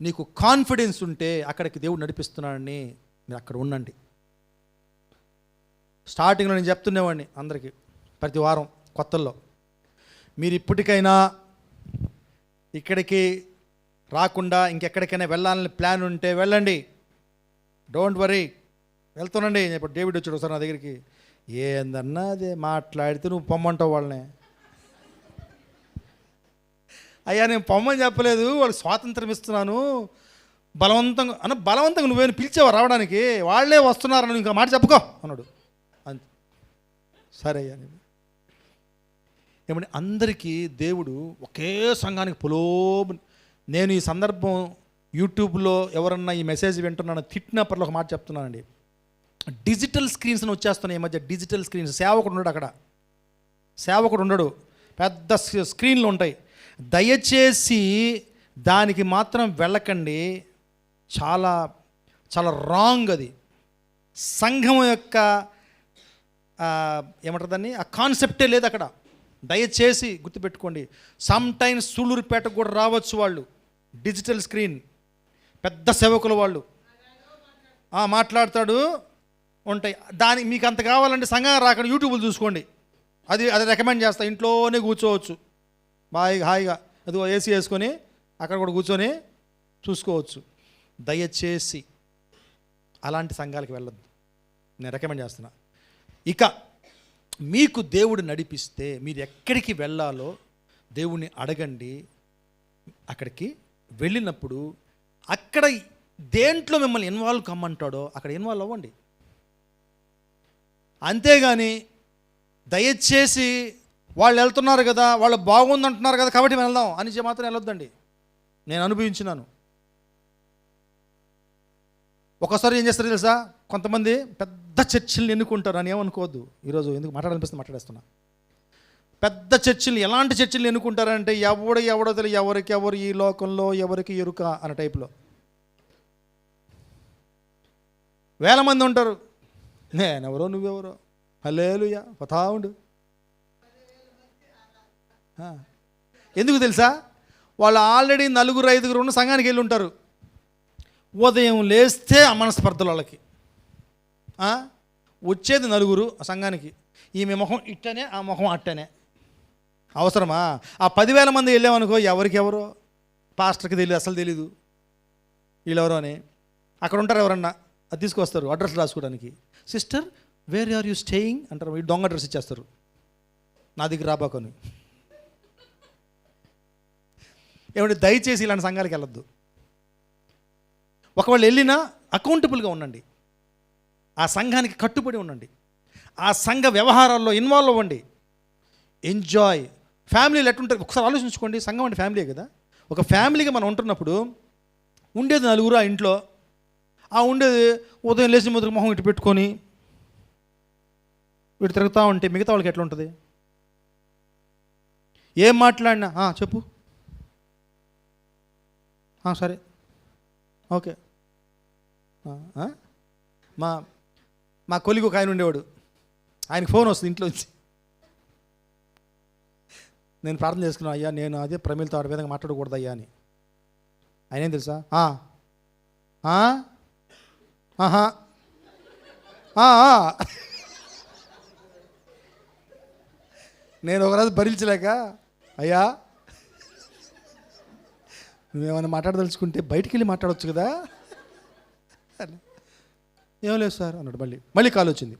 నీకు కాన్ఫిడెన్స్ ఉంటే అక్కడికి దేవుడు నడిపిస్తున్నాడని మీరు అక్కడ ఉండండి. స్టార్టింగ్లో నేను చెప్తుండేవాడిని అందరికీ ప్రతి వారం కొత్తల్లో, మీరు ఇప్పటికైనా ఇక్కడికి రాకుండా ఇంకెక్కడికైనా వెళ్ళాలని ప్లాన్ ఉంటే వెళ్ళండి, డోంట్ వరీ, వెళ్తానండి. ఇప్పుడు డేవిడ్ వచ్చాడు ఒకసారి నా దగ్గరికి, ఏందన్నా అదే మాట్లాడితే నువ్వు పొమ్మంటావు వాళ్ళని. అయ్యా నేను పొమ్మని చెప్పలేదు, వాళ్ళకి స్వాతంత్రం ఇస్తున్నాను, బలవంతంగా నువ్వేమైనా పిలిచావా రావడానికి, వాళ్ళే వస్తున్నారని ఇంకా మాట చెప్పుకో అన్నాడు. అంతే, సరే అయ్యా. ఏమంటే అందరికీ దేవుడు ఒకే సంఘానికి నేను ఈ సందర్భం యూట్యూబ్లో ఎవరన్నా ఈ మెసేజ్ వింటున్నాను తిట్టినప్పట్లో ఒక మాట చెప్తున్నానండి. డిజిటల్ స్క్రీన్స్ వచ్చేస్తున్నాయి ఈ మధ్య. డిజిటల్ స్క్రీన్స్, సేవకుడు ఉండడు అక్కడ, సేవకుడు ఉండడు, పెద్ద స్క్రీన్లు ఉంటాయి. దయచేసి దానికి మాత్రం వెళ్ళకండి, చాలా చాలా రాంగ్ అది. సంఘం యొక్క ఏమంటారు దాన్ని, ఆ కాన్సెప్టే లేదు అక్కడ. దయచేసి గుర్తుపెట్టుకోండి. సమ్ టైమ్స్ సూళ్ళూరుపేటకు కూడా రావచ్చు వాళ్ళు, డిజిటల్ స్క్రీన్, పెద్ద సేవకుల వాళ్ళు మాట్లాడతాడు ఉంటాయి. దానికి మీకు అంత కావాలంటే సంఘం రాకండి, యూట్యూబ్లో చూసుకోండి, అది రికమెండ్ చేస్తా. ఇంట్లోనే కూర్చోవచ్చు హాయిగా, అదిగో ఏసీ వేసుకొని అక్కడ కూడా కూర్చొని చూసుకోవచ్చు. దయచేసి అలాంటి సంఘాలకు వెళ్ళొద్దు, నేను రికమెండ్ చేస్తున్నా. ఇక మీకు దేవుడు నడిపిస్తే మీరు ఎక్కడికి వెళ్ళాలో దేవుణ్ణి అడగండి. అక్కడికి వెళ్ళినప్పుడు అక్కడ దేంట్లో మిమ్మల్ని ఇన్వాల్వ్ కమ్మంటాడో అక్కడ ఇన్వాల్వ్ అవ్వండి. అంతేగాని దయచేసి వాళ్ళు వెళ్తున్నారు కదా, వాళ్ళు బాగుందంటున్నారు కదా కాబట్టి వెళ్దాం అని మాత్రం వెళ్ళొద్దండి. నేను అనుభవించినాను. ఒకసారి ఏం చేస్తారు తెలుసా, కొంతమంది పెద్ద చర్చిల్ని ఎన్నుకుంటారు అని ఏమనుకోవద్దు. ఈరోజు ఎందుకు మాట్లాడాలనిపిస్తుంది మాట్లాడేస్తున్నా. పెద్ద చర్చిల్ని, ఎలాంటి చర్చిల్ని ఎన్నుకుంటారంటే ఎవడో తెలియదు, ఎవరు ఈ లోకంలో ఎవరికి ఎరుక అనే టైప్లో వేల మంది ఉంటారు. నేనెవరో నువ్వెవరో, హల్లెలూయా పోతా ఉండు. ఎందుకు తెలుసా, వాళ్ళు ఆల్రెడీ 4-5 ఉన్న సంఘానికి వెళ్ళి ఉంటారు. ఉదయం లేస్తే మనస్పర్ధలు వాళ్ళకి. వచ్చేది 4 ఆ సంఘానికి, ఈమె మొహం ఇట్టనే ఆ మొహం అట్టనే. అవసరమా? ఆ 10,000 మంది వెళ్ళామనుకో, ఎవరికెవరో పాస్టర్కి తెలియదు, అసలు తెలీదు వీళ్ళెవరో అని. అక్కడ ఉంటారు ఎవరన్నా, అది తీసుకొస్తారు అడ్రస్ రాసుకోవడానికి. Sister where are you staying అంటారు, ఈ దొంగ అడ్రస్ ఇచ్చేస్తారు, నా దగ్గర రాబాకొని. ఏమంటే దయచేసి ఇలాంటి సంఘాలకు వెళ్ళొద్దు. ఒకవేళ వెళ్ళినా అకౌంటబుల్గా ఉండండి, ఆ సంఘానికి కట్టుబడి ఉండండి, ఆ సంఘ వ్యవహారాల్లో ఇన్వాల్వ్ అవ్వండి, ఎంజాయ్. ఫ్యామిలీలు ఎట్టుంటారు ఒకసారి ఆలోచించుకోండి. సంఘం అంటే ఫ్యామిలీ కదా. ఒక ఫ్యామిలీగా మనం ఉంటున్నప్పుడు ఉండేది 4 ఆ ఇంట్లో. ఆ ఉండేది ఉదయం లేచి మొదటి మొహం ఇటు పెట్టుకొని వీడు తిరుగుతూ ఉంటే మిగతా వాళ్ళకి ఎట్లా ఉంటుంది? ఏం మాట్లాడినా చెప్పు, సరే ఓకే. మా కొలిగి ఒక ఆయన ఉండేవాడు, ఆయనకి ఫోన్ వస్తుంది ఇంట్లో వచ్చి, నేను ప్రార్థన చేసుకున్నాను, అయ్యా నేను అదే ప్రమిళతో ఆడ విధంగా మాట్లాడకూడదు అయ్యా అని. ఆయన ఏం తెలుసా, నేను ఒకరోజు భరించలేక, అయ్యా నువ్వేమైనా మాట్లాడదలుచుకుంటే బయటికి వెళ్ళి మాట్లాడవచ్చు కదా. ఏం లేదు సార్ అన్నాడు. మళ్ళీ కాల్ వచ్చింది,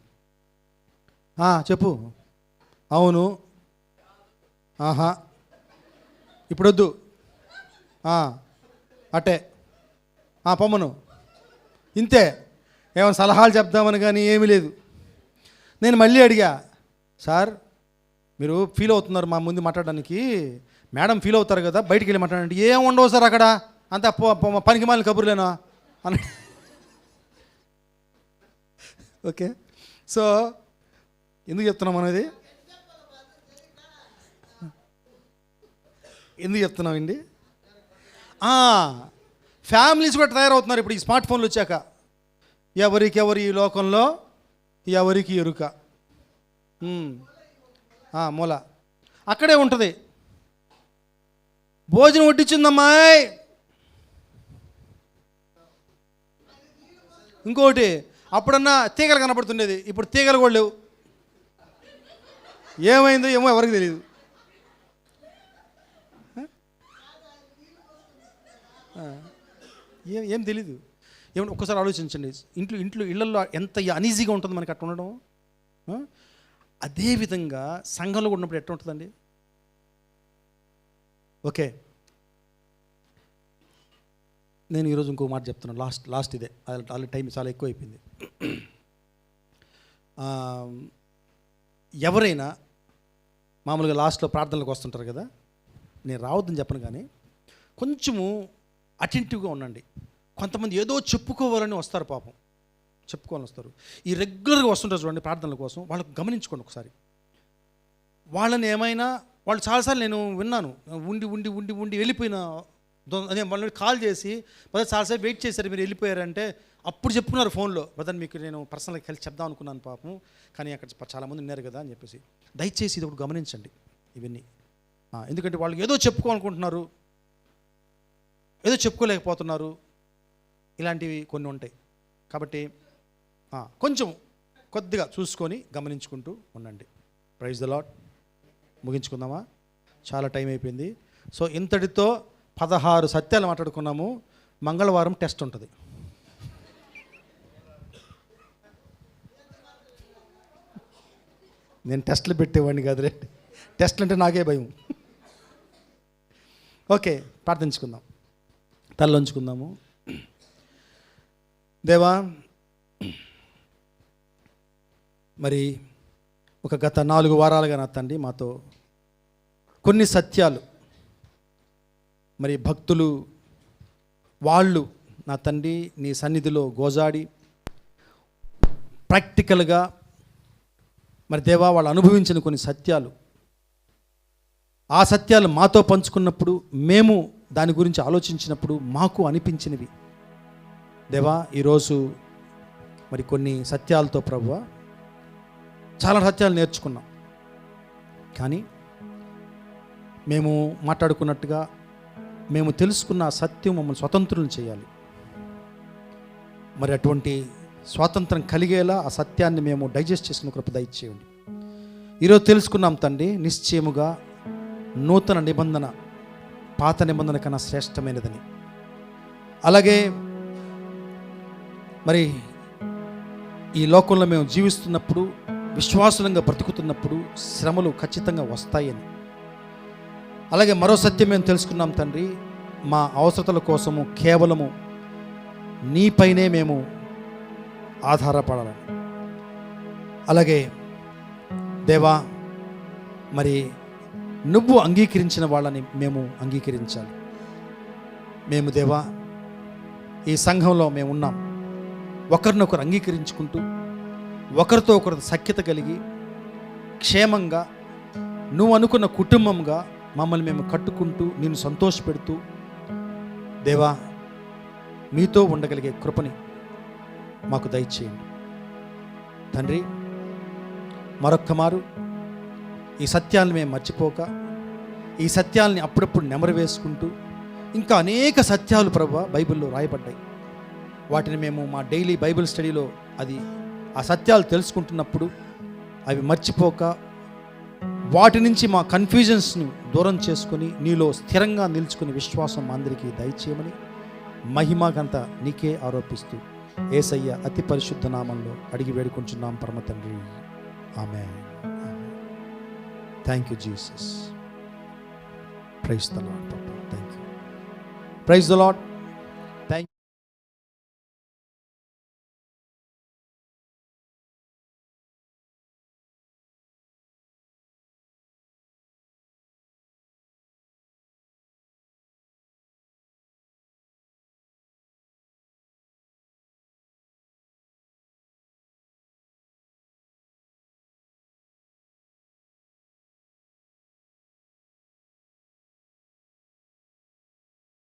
చెప్పు. అవును, ఇప్పుడు వద్దు, అటే పొమ్మను, ఇంతే. ఏమైనా సలహాలు చెప్దామని కానీ ఏమీ లేదు. నేను మళ్ళీ అడిగా, సార్ మీరు ఫీల్ అవుతున్నారు మా ముందు మాట్లాడడానికి, మేడం ఫీల్ అవుతారు కదా, బయటికి వెళ్ళి మాట్లాడండి. ఏం ఉండవు సార్ అక్కడ, అంత పనికి మాలిన కబుర్లేనా అని. ఓకే, సో ఎందుకు చెప్తున్నాం అనేది, ఎందుకు చెప్తున్నామండి? ఫ్యామిలీస్ కూడా తయారవుతున్నారు ఇప్పుడు ఈ స్మార్ట్ ఫోన్లు వచ్చాక. ఎవరికెవరు ఈ లోకంలో ఎవరికి ఎరుక. మూల అక్కడే ఉంటుంది. భోజనం వడ్డించిందమ్మాయి, ఇంకోటి అప్పుడన్నా తీగలు కనపడుతుండేది, ఇప్పుడు తీగలు కూడా లేవు. ఏమైందో ఏమో ఎవరికి తెలియదు. ఏం తెలీదు. ఏమన్నా ఒక్కసారి ఆలోచించండి, ఇళ్ళల్లో ఎంత అనీజీగా ఉంటుంది మనకి అట్లా ఉండడం. అదేవిధంగా సంఘంలో ఉన్నప్పుడు ఎట్లా ఉంటుందండి? ఓకే, నేను ఈరోజు ఇంకో మాట చెప్తున్నాను, లాస్ట్ ఇదే, ఆల్రెడీ టైం చాలా ఎక్కువ అయిపోయింది. ఎవరైనా మామూలుగా లాస్ట్లో ప్రార్థనలకు వస్తుంటారు కదా, నేను రావద్దని చెప్పను కానీ కొంచెము అటెంటివ్గా ఉండండి. కొంతమంది ఏదో చెప్పుకోవాలని వస్తారు, పాపం చెప్పుకోవాలని వస్తారు. ఈ రెగ్యులర్గా వస్తుంటారు చూడండి ప్రార్థనల కోసం, వాళ్ళకు గమనించుకోండి ఒకసారి. వాళ్ళని ఏమైనా వాళ్ళు చాలాసార్లు నేను విన్నాను, ఉండి ఉండి ఉండి ఉండి వెళ్ళిపోయిన, అదే వాళ్ళని కాల్ చేసి బ్రదర్ చాలాసార్లు వెయిట్ చేశారు మీరు వెళ్ళిపోయారంటే, అప్పుడు చెప్పుకున్నారు ఫోన్లో, బ్రదర్ మీకు నేను పర్సనల్గా హెల్ప్ చెప్దాం అనుకున్నాను పాపం, కానీ అక్కడ చాలామంది ఉన్నారు కదా అని చెప్పేసి. దయచేసి ఇది ఒకటి గమనించండి ఇవన్నీ. ఎందుకంటే వాళ్ళు ఏదో చెప్పుకోవాలనుకుంటున్నారు, ఏదో చెప్పుకోలేకపోతున్నారు, ఇలాంటివి కొన్ని ఉంటాయి. కాబట్టి కొంచెం కొద్దిగా చూసుకొని గమనించుకుంటూ ఉండండి. Praise the Lord. ముగించుకుందామా? చాలా టైం అయిపోయింది. సో ఇంతటితో 16 సత్యాలు మాట్లాడుకున్నాము. మంగళవారం టెస్ట్ ఉంటుంది. నేను టెస్టులు పెట్టేవాడిని కాదురే, టెస్ట్లు అంటే నాకే భయం. ఓకే, ప్రార్థించుకుందాం, తలొంచుకుందాము. దేవా, మరి ఒక గత 4 వారాలుగా నా తండ్రి మాతో కొన్ని సత్యాలు, మరి భక్తులు వాళ్ళు నా తండ్రి నీ సన్నిధిలో గోజాడి ప్రాక్టికల్గా మరి దేవా వాళ్ళు అనుభవించిన కొన్ని సత్యాలు, ఆ సత్యాలు మాతో పంచుకున్నప్పుడు మేము దాని గురించి ఆలోచించినప్పుడు మాకు అనిపించినవి దేవా, ఈరోజు మరి కొన్ని సత్యాలతో ప్రభువా చాలా సత్యాలు నేర్చుకున్నాం. కానీ మేము మాట్లాడుకున్నట్టుగా మేము తెలుసుకున్న సత్యం మమ్మల్ని స్వతంత్రులను చేయాలి. మరి అటువంటి స్వాతంత్రం కలిగేలా ఆ సత్యాన్ని మేము డైజెస్ట్ చేసుకున్న కృప దయచేయండి. ఈరోజు తెలుసుకున్నాం తండ్రి, నిశ్చయముగా నూతన నిబంధన పాత నిబంధన కన్నా శ్రేష్టమైనదని. అలాగే మరి ఈ లోకంలో మేము జీవిస్తున్నప్పుడు, విశ్వాసులంగా బ్రతుకుతున్నప్పుడు శ్రమలు ఖచ్చితంగా వస్తాయని. అలాగే మరో సత్యం మేము తెలుసుకున్నాం తండ్రి, మా అవసరతల కోసము కేవలము నీపైనే మేము ఆధారపడాలని. అలాగే దేవా, మరి నువ్వు అంగీకరించిన వాళ్ళని మేము అంగీకరించాలి. మేము దేవా ఈ సంఘంలో మేము ఉన్నాం, ఒకరినొకరు అంగీకరించుకుంటూ ఒకరితో ఒకరు సఖ్యత కలిగి క్షేమంగా నువ్వు అనుకున్న కుటుంబంగా మమ్మల్ని మేము కట్టుకుంటూ నిన్ను సంతోషపెడుతూ దేవా మీతో ఉండగలిగే కృపని మాకు దయచేయండి తండ్రి. మరొక్క మారు ఈ సత్యాలను మేము మర్చిపోక, ఈ సత్యాలని అప్పుడప్పుడు నెమరు వేసుకుంటూ, ఇంకా అనేక సత్యాలు ప్రభువా బైబిల్లో రాయబడ్డాయి, వాటిని మేము మా డైలీ బైబిల్ స్టడీలో ఆ సత్యాలు తెలుసుకుంటున్నప్పుడు అవి మర్చిపోక, వాటి నుంచి మా కన్ఫ్యూజన్స్ను దూరం చేసుకొని నీలో స్థిరంగా నిలుచుకునే విశ్వాసం మా అందరికీ దయచేయమని మహిమ ఘనత నీకే ఆరోపిస్తూ యేసయ్య అతి పరిశుద్ధ నామంలో అడిగి వేడుకుంటున్నాం పరమ తండ్రి, amen. Thank you Jesus. Praise the Lord. Thank you. Praise the lord.